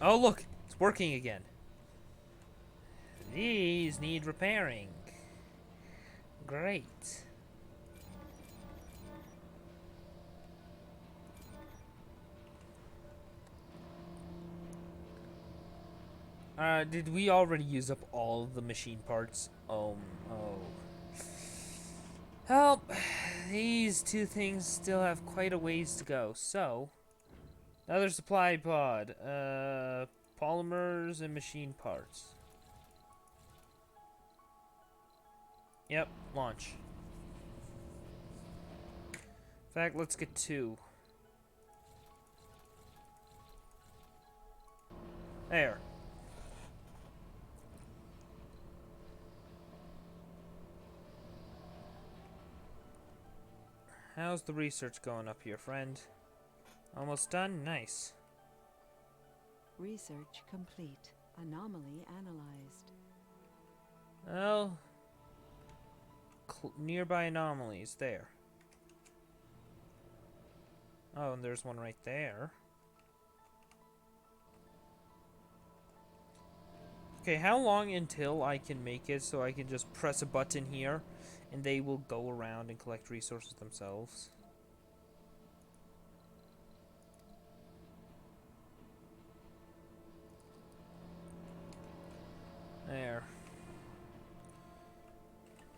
oh, look! It's working again. These need repairing. Great. Did we already use up all of the machine parts? Oh. Help! These 2 things still have quite a ways to go, so... another supply pod. Polymers and machine parts. Yep, launch. In fact, let's get 2. There. How's the research going up here, friend? Almost done? Nice. Research complete. Anomaly analyzed. Well... nearby anomalies. There. Oh, and there's one right there. Okay, how long until I can make it so I can just press a button here and they will go around and collect resources themselves? There.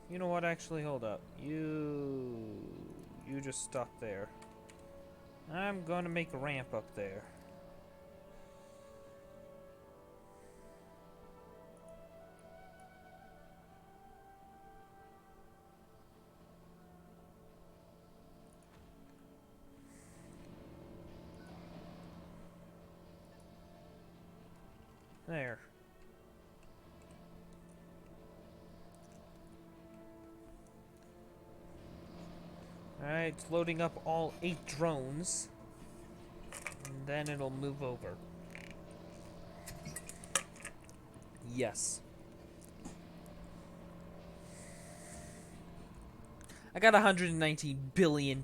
You know what? Actually, hold up. You just stop there. I'm gonna make a ramp up there. There. Alright, it's loading up all 8 drones. And then it'll move over. Yes. I got $119 billion.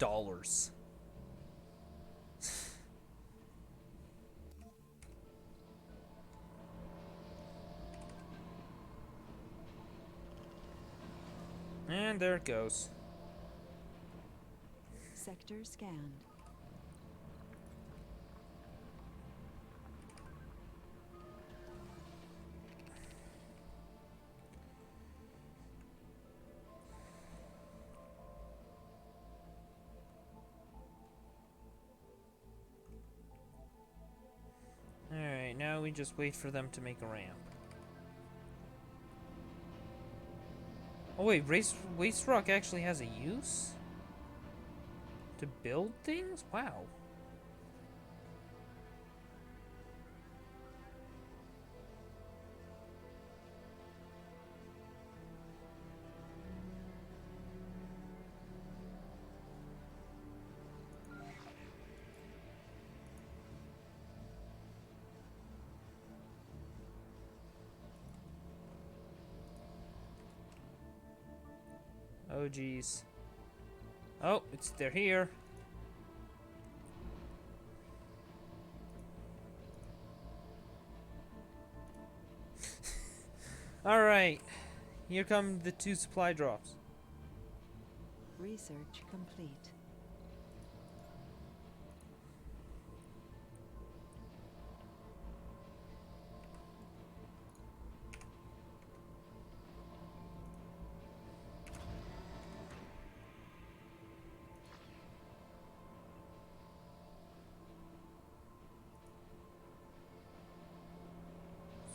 And there it goes. Sector scanned. Alright, now we just wait for them to make a ramp. Oh wait, waste rock actually has a use? To build things? Wow. Oh geez. Oh, they're here. Alright. Here come the 2 supply drops. Research complete.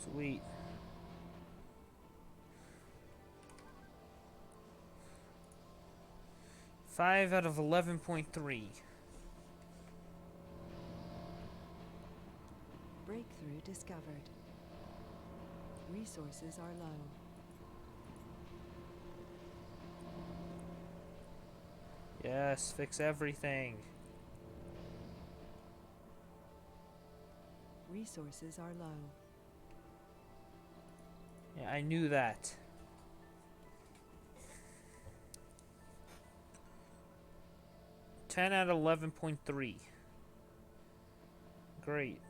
Sweet. Five out of 11.3. Breakthrough discovered. Resources are low. Yes, fix everything. Resources are low. Yeah, I knew that. Ten out of 11.3. Great.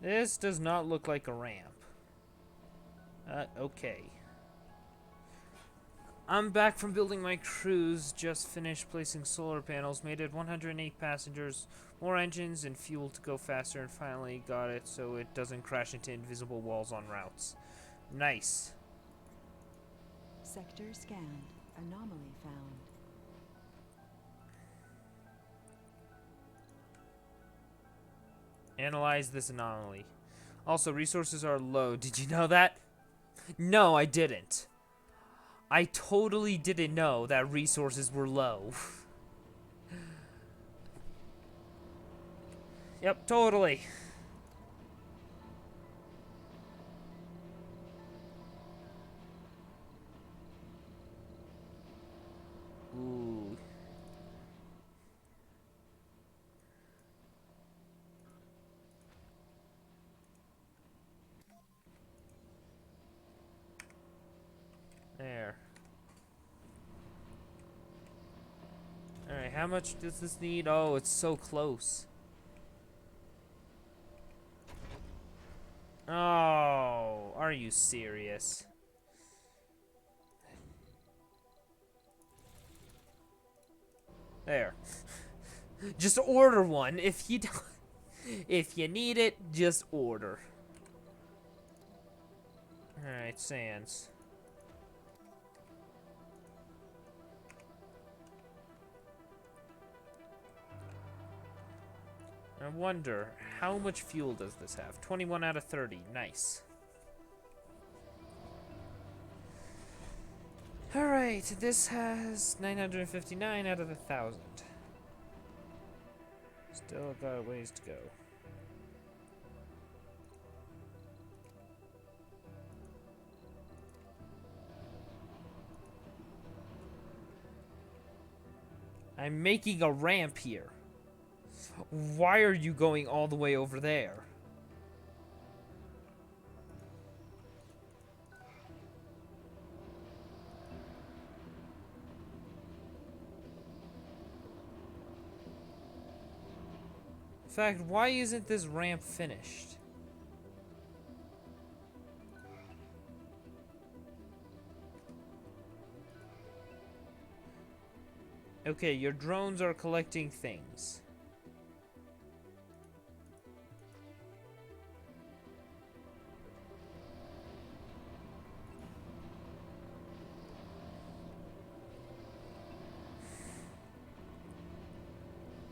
This does not look like a ramp. Okay. I'm back from building my cruise. Just finished placing solar panels. Made it 108 passengers, more engines, and fuel to go faster. And finally got it so it doesn't crash into invisible walls on routes. Nice. Sector scanned. Anomaly found. Analyze this anomaly. Also, resources are low. Did you know that? No, I didn't. I totally didn't know that resources were low. Yep, totally. Ooh. There. Alright, how much does this need? Oh, it's so close. Oh, are you serious? There. Just order one. If you don't, if you need it, just order. Alright, Sans. I wonder, how much fuel does this have? 21 out of 30. Nice. Alright, this has 959 out of 1,000. Still got a ways to go. I'm making a ramp here. Why are you going all the way over there? In fact, why isn't this ramp finished? Okay, your drones are collecting things.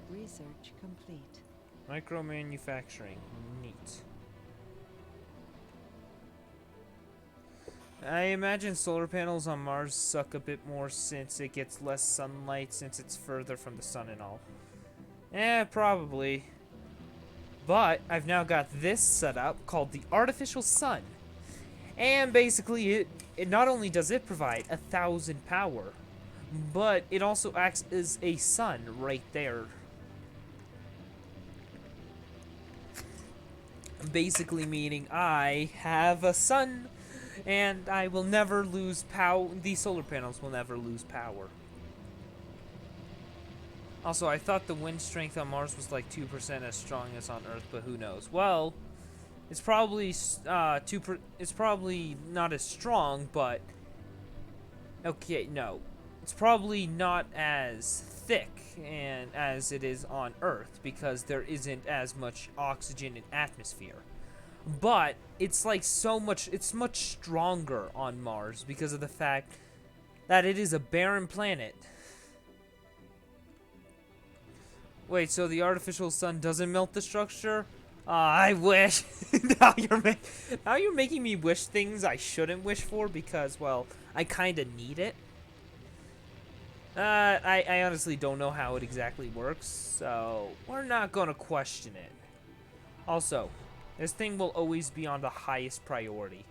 Research complete. Micro manufacturing. Neat. I imagine solar panels on Mars suck a bit more since it gets less sunlight since it's further from the sun and all. Probably. But I've now got this set up called the artificial sun. And basically it not only does it provide 1,000 power, but it also acts as a sun right there. Basically meaning I have a sun and I will never lose power. These solar panels will never lose power. Also, I thought the wind strength on Mars was like 2% as strong as on Earth, but who knows? Well, it's probably it's probably not as strong, but okay, no, it's probably not as thick and as it is on Earth because there isn't as much oxygen in atmosphere. But it's like it's much stronger on Mars because of the fact that it is a barren planet. Wait, so the artificial sun doesn't melt the structure? I wish. now you're making me wish things I shouldn't wish for because, well, I kind of need it. I honestly don't know how it exactly works, so we're not gonna question it. Also, this thing will always be on the highest priority.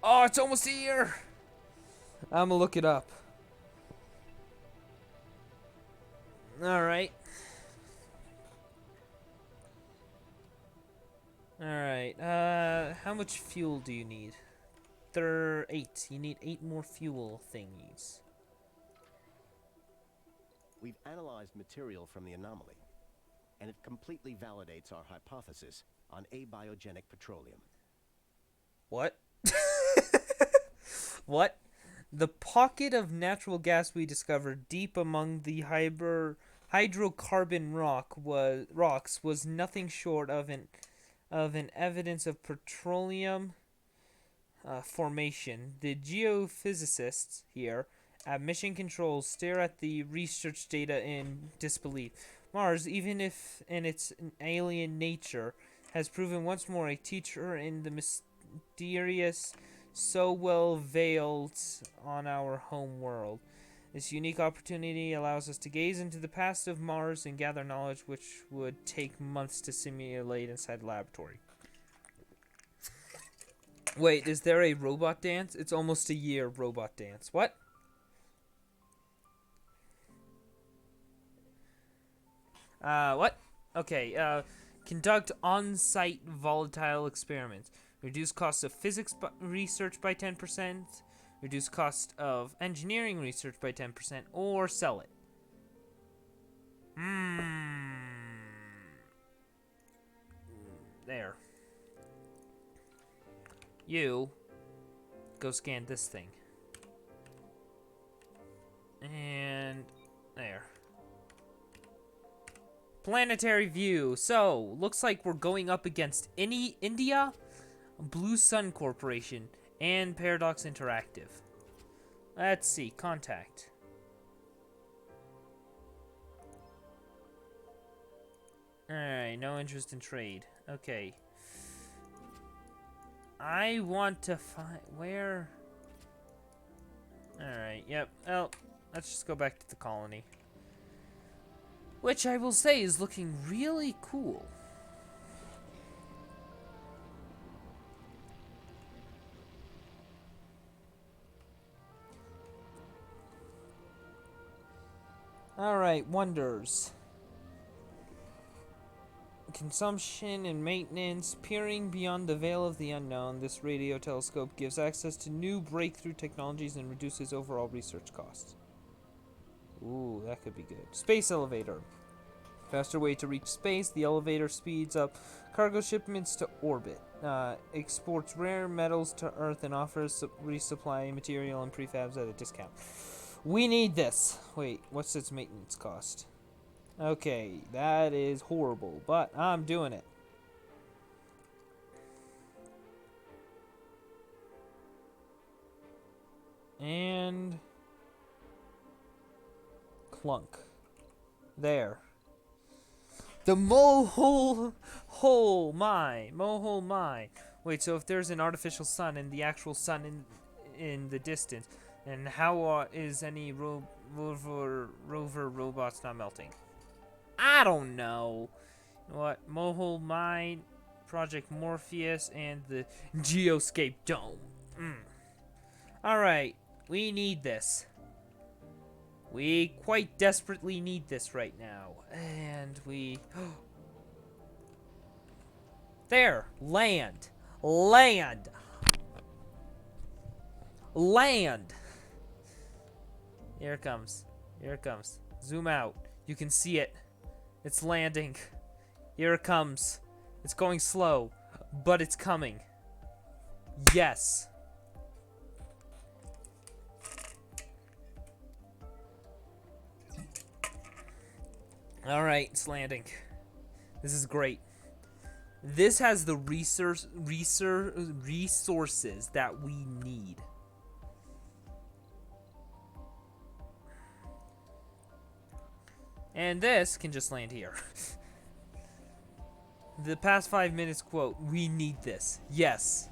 Oh, it's almost here! I'm gonna look it up. Alright. Alright, how much fuel do you need? 8. You need 8 more fuel thingies. We've analyzed material from the anomaly, and it completely validates our hypothesis on abiogenic petroleum. What? What? The pocket of natural gas we discovered deep among the hydrocarbon rocks was nothing short of an evidence of petroleum formation. The geophysicists here at Mission Control stare at the research data in disbelief. Mars, even if in its alien nature, has proven once more a teacher in the mysterious so well veiled on our home world. This unique opportunity allows us to gaze into the past of Mars and gather knowledge which would take months to simulate inside a laboratory. Wait, is there a robot dance? It's almost a year robot dance. What? What? Okay, conduct on-site volatile experiments. Reduce cost of physics research by 10%. Reduce cost of engineering research by 10%. Or sell it. There. You go scan this thing. And there. Planetary view. So, looks like we're going up against India, Blue Sun Corporation, and Paradox Interactive. Let's see. Contact. Alright, no interest in trade. Okay. I want to find... Where... Alright, yep. Oh, let's just go back to the colony. Which I will say is looking really cool. Alright, wonders. Consumption and maintenance. Peering beyond the veil of the unknown, this radio telescope gives access to new breakthrough technologies and reduces overall research costs. Ooh, that could be good. Space elevator. Faster way to reach space. The elevator speeds up cargo shipments to orbit. Exports rare metals to Earth and offers resupply material and prefabs at a discount. We need this. Wait, what's its maintenance cost? Okay, that is horrible, but I'm doing it. And clunk. There. The mohole my. Wait, so if there's an artificial sun and the actual sun in the distance, and how is any rover robots not melting? I don't know. You know what? Mohole Mine, Project Morpheus, and the Geoscape Dome. Alright, we need this. We quite desperately need this right now. And we... There! Land! Land! Land! Here it comes. Here it comes. Zoom out. You can see it. It's landing. Here it comes. It's going slow, but it's coming. Yes. Alright, it's landing. This is great. This has the resources that we need. And this can just land here. The past 5 minutes quote, we need this. Yes.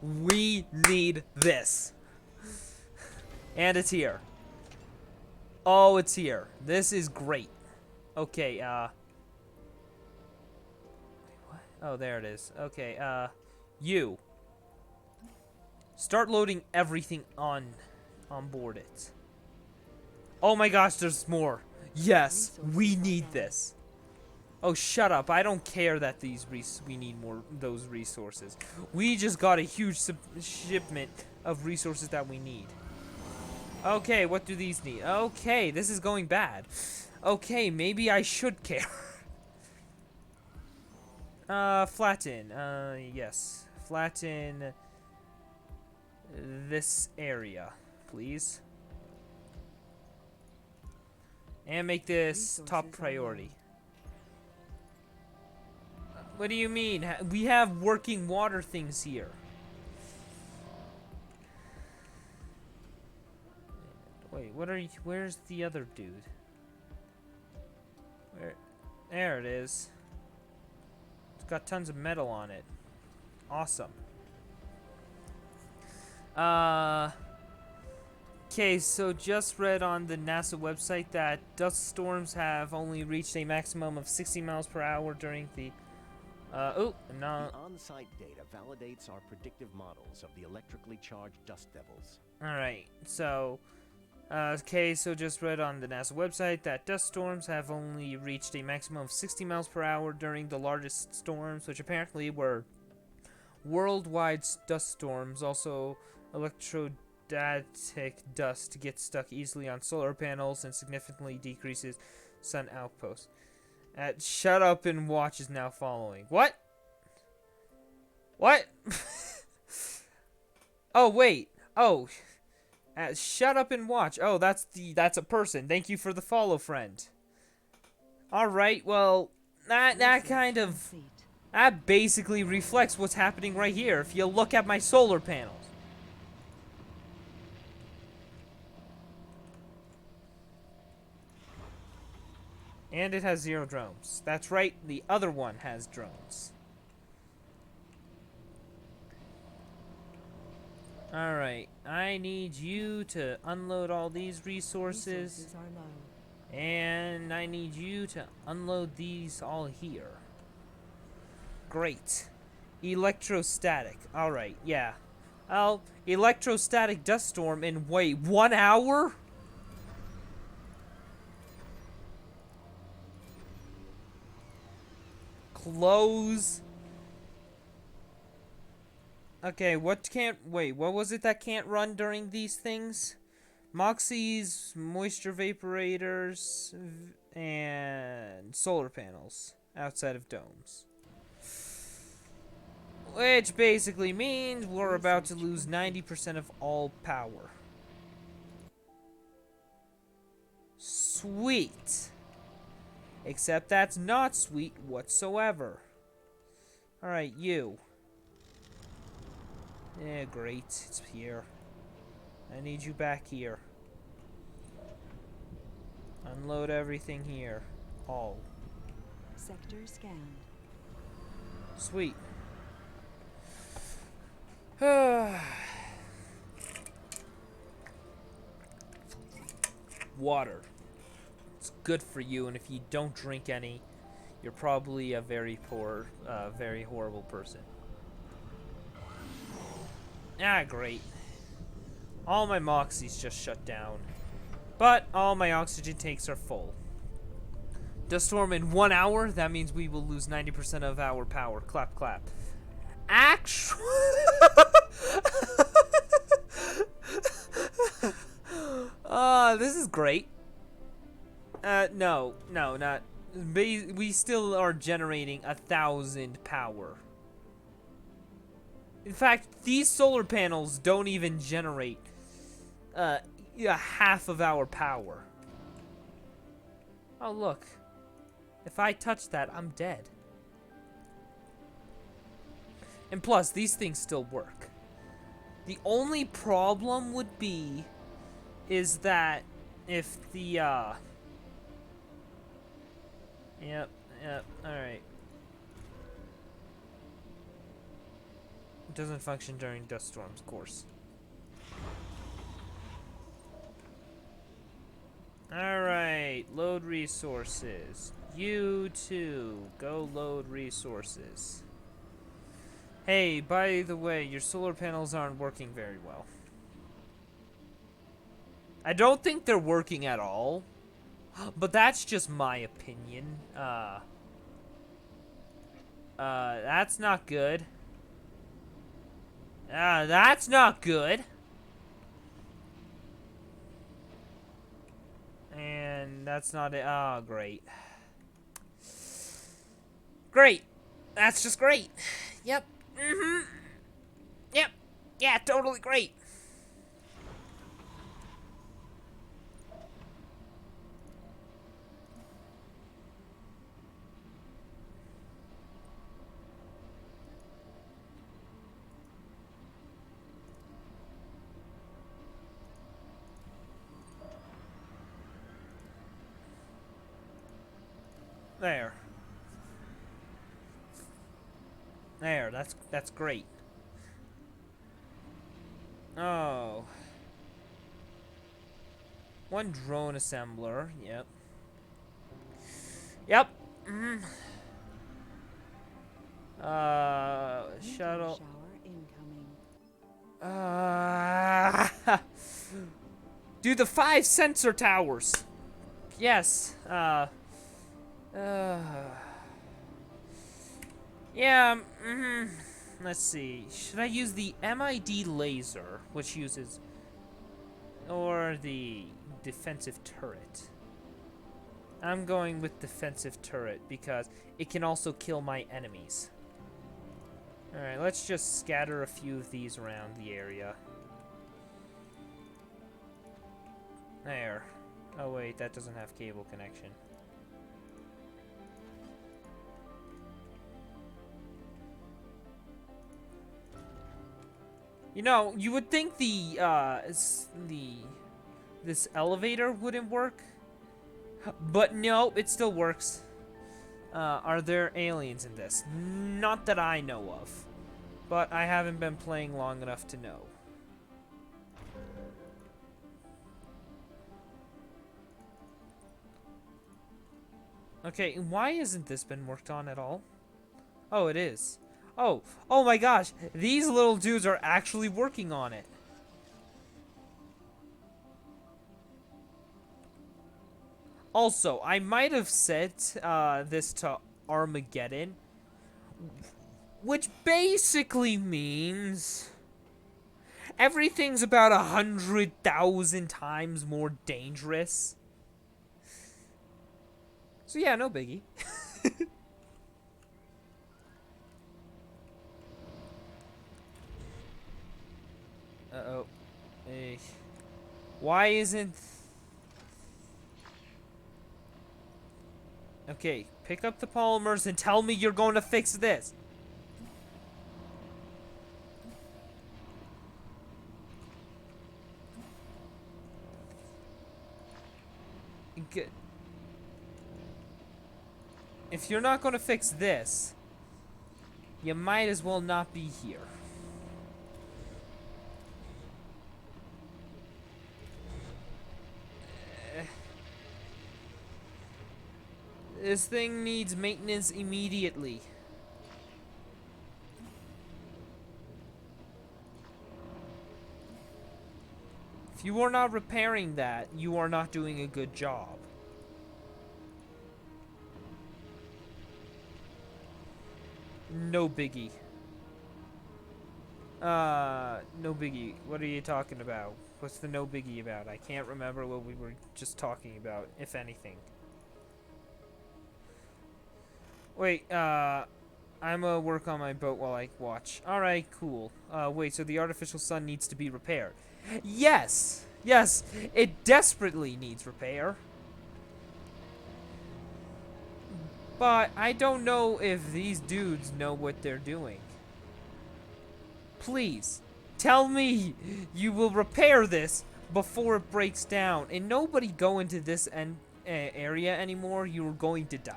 We need this. And it's here. Oh, it's here. This is great. Okay, what? Oh, there it is. Okay, you. Start loading everything on board it. Oh my gosh, there's more. Yes, we need this. Oh, shut up. I don't care that we need more those resources. We just got a huge shipment of resources that we need. Okay, what do these need? Okay, this is going bad. Okay, maybe I should care. Flatten. Yes. Flatten this area, please. And make this top priority. What do you mean? We have working water things here. Wait, what are you? Where's the other dude? Where? There it is. It's got tons of metal on it. Awesome. Okay, so just read on the NASA website that dust storms have only reached a maximum of 60 miles per hour during the... The on-site data validates our predictive models of the electrically charged dust devils. Alright, so... okay, so just read on the NASA website that dust storms have only reached a maximum of 60 miles per hour during the largest storms, which apparently were worldwide dust storms. Also, electrostatic dust gets stuck easily on solar panels and significantly decreases sun outposts. Shut up and watch is now following. What? What? Oh, wait. Oh. Shut up and watch. Oh, that's a person. Thank you for the follow, friend. Alright, well, that kind of... that basically reflects what's happening right here. If you look at my solar panels. And it has 0 drones. That's right, the other one has drones. Alright, I need you to unload all these resources. Resources are low. And I need you to unload these all here. Great. Electrostatic. Alright, yeah. Electrostatic dust storm in, wait, 1 hour? Close. Okay, what was it that can't run during these things? Moxie's, moisture vaporators, and solar panels outside of domes. Which basically means we're about to lose 90% of all power. Sweet. Except that's not sweet whatsoever. Alright, you. Yeah, great. It's here. I need you back here. Unload everything here. All. Sector scanned. Sweet. Water. It's good for you, and if you don't drink any, you're probably a very poor, very horrible person. Ah, great. All my Moxies just shut down. But all my oxygen tanks are full. Dust storm in 1 hour? That means we will lose 90% of our power. Clap, clap. Actually... this is great. No, not... We still are generating 1,000 power. In fact, these solar panels don't even generate half of our power. Oh, look. If I touch that, I'm dead. And plus, these things still work. The only problem would be is that if the, Yep, alright. It doesn't function during dust storms, of course. Alright, load resources. You too, go load resources. Hey, by the way, your solar panels aren't working very well. I don't think they're working at all, but that's just my opinion. That's not good. That's not good. And that's not it. Oh, great. Great. That's just great. Yep. Yep. Yeah, totally great. There. There, that's great. Oh. One drone assembler, yep. Yep. Shuttle. Shower incoming. Do the 5 sensor towers. Yes. Yeah, let's see. Should I use the MID laser, which uses... or the defensive turret? I'm going with defensive turret because it can also kill my enemies. Alright, let's just scatter a few of these around the area. There. Oh wait, that doesn't have cable connection. You know, you would think this elevator wouldn't work, but no, it still works. Are there aliens in this? Not that I know of, but I haven't been playing long enough to know. Okay, why hasn't this been worked on at all? Oh, it is. Oh my gosh, these little dudes are actually working on it. Also, I might have set this to Armageddon, which basically means everything's about 100,000 times more dangerous. So yeah, no biggie. Uh-oh. Hey. Why isn't... Okay, pick up the polymers and tell me you're going to fix this. Good. If you're not going to fix this, you might as well not be here. This thing needs maintenance immediately. If you are not repairing that, you are not doing a good job. No biggie. No biggie. What are you talking about? What's the no biggie about? I can't remember what we were just talking about, if anything. Wait, I'm gonna work on my boat while I watch. Alright, cool. Wait, so the artificial sun needs to be repaired. Yes! Yes, it desperately needs repair. But I don't know if these dudes know what they're doing. Please, tell me you will repair this before it breaks down. And nobody go into this area anymore. You're going to die.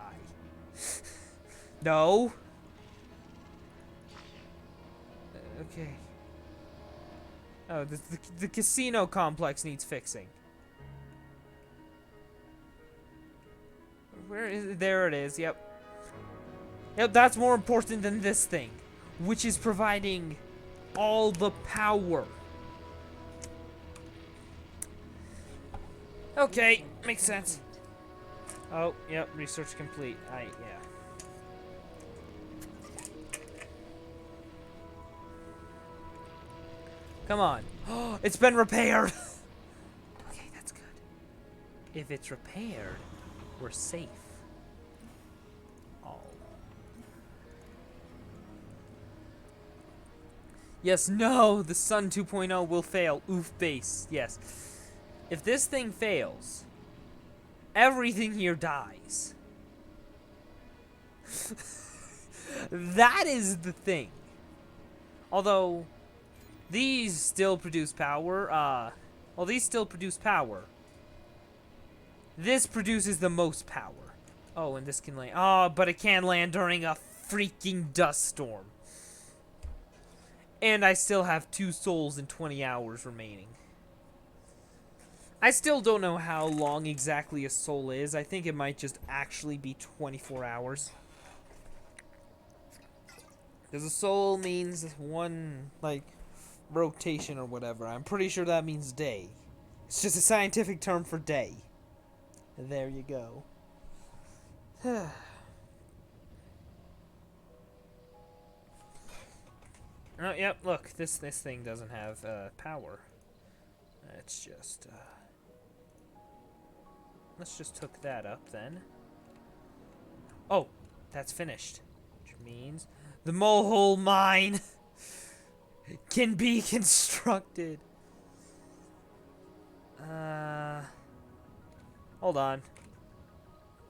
No. Okay. Oh, the casino complex needs fixing. Where is it? There it is, yep. Yep, that's more important than this thing, which is providing all the power. Okay, makes sense. Oh, yep, research complete. Yeah. Come on. Oh, it's been repaired. Okay, that's good. If it's repaired, we're safe. Oh. Yes, no, the Sun 2.0 will fail. Oof base. Yes. If this thing fails, everything here dies. That is the thing. Although these still produce power. Well, these still produce power. This produces the most power. Oh, and this can land. Oh, but it can't land during a freaking dust storm. And I still have 2 souls and 20 hours remaining. I still don't know how long exactly a soul is. I think it might just actually be 24 hours. Because a soul means one, like, rotation or whatever. I'm pretty sure that means day. It's just a scientific term for day. There you go. Oh, yep, look, this thing doesn't have power. It's just let's just hook that up then. Oh, that's finished. Which means the Mohole mine can be constructed. Hold on.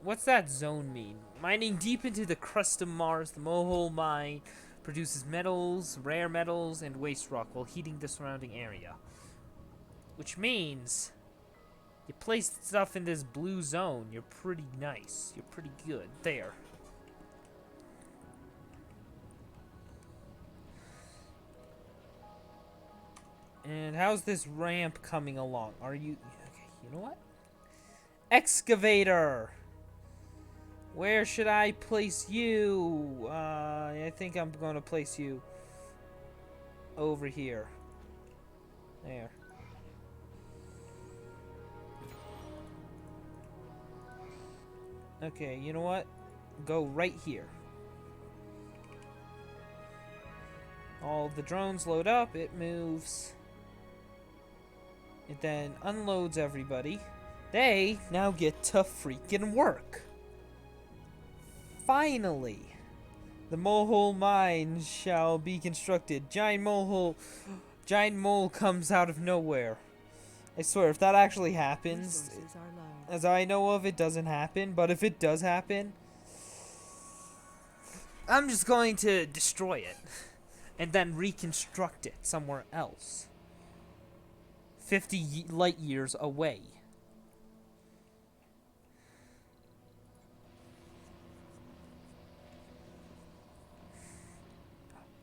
What's that zone mean? Mining deep into the crust of Mars, the Mohole mine produces metals, rare metals, and waste rock while heating the surrounding area. Which means you place stuff in this blue zone, you're pretty nice. You're pretty good. There. And how's this ramp coming along? Are you... Okay, you know what? Excavator! Where should I place you? I think I'm gonna place you over here. There. Okay, you know what? Go right here. All the drones load up, it moves. It then unloads everybody. They now get to freaking work. Finally, the Molehole Mine shall be constructed. Giant mole comes out of nowhere. I swear, if that actually happens, Resources are low. as I know of, it doesn't happen. But if it does happen, I'm just going to destroy it and then reconstruct it somewhere else. 50 light years away.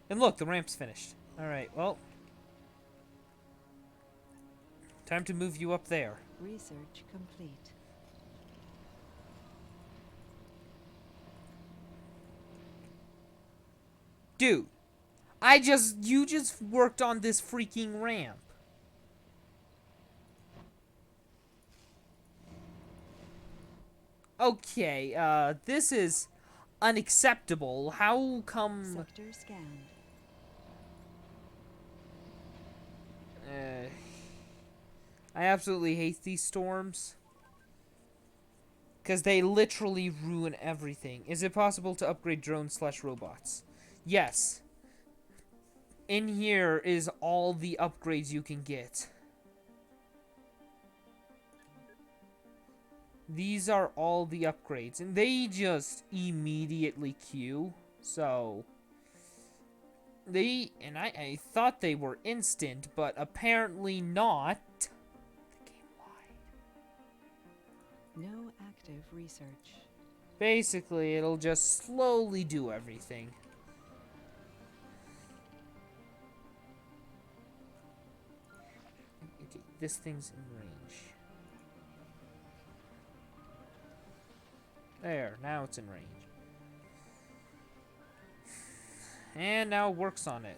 And look, the ramp's finished. Alright, well. Time to move you up there. Research complete. Dude, you just worked on this freaking ramp. Okay, this is unacceptable. How come... Sector scanned. I absolutely hate these storms. Because they literally ruin everything. Is it possible to upgrade drones/robots? Yes. In here is all the upgrades you can get. These are all the upgrades. And they just immediately queue. So... I thought they were instant, but apparently not. The game lied. No active research. Basically, it'll just slowly do everything. Okay, this thing's in range. There, now it's in range. And now it works on it.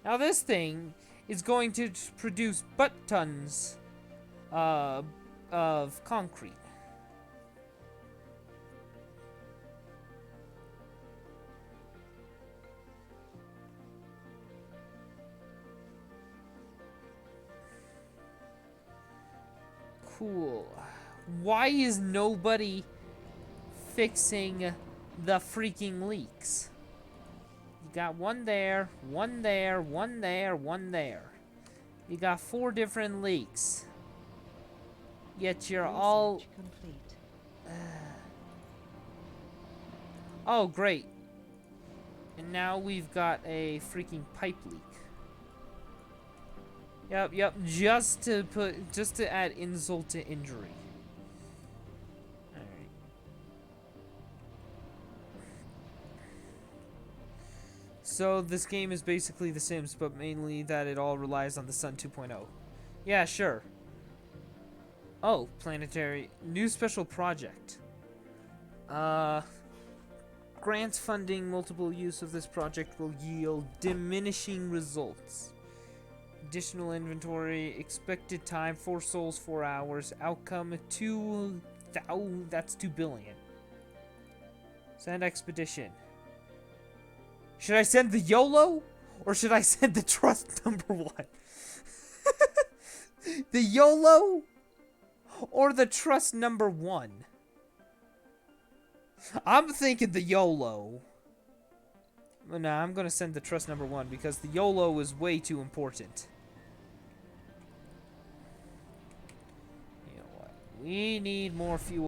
Now this thing is going to produce butt tons of concrete. Cool. Why is nobody fixing the freaking leaks? You got one there, one there, one there, one there. You got 4 different leaks. Yet you're all... Research complete. Oh, great. And now we've got a freaking pipe leak. Yep, just to add insult to injury. Alright. So this game is basically The Sims, but mainly that it all relies on the Sun 2.0. Yeah, sure. Oh, planetary. New special project. Grants funding multiple use of this project will yield diminishing results. Additional inventory, expected time 4 souls 4 hours, outcome 2,000, that's 2 billion. Send expedition. Should I send the YOLO or should I send the trust number 1? The YOLO or the trust number 1? I'm thinking the YOLO. Nah, I'm gonna send the trust number 1 because the YOLO is way too important. You know what? We need more fuel.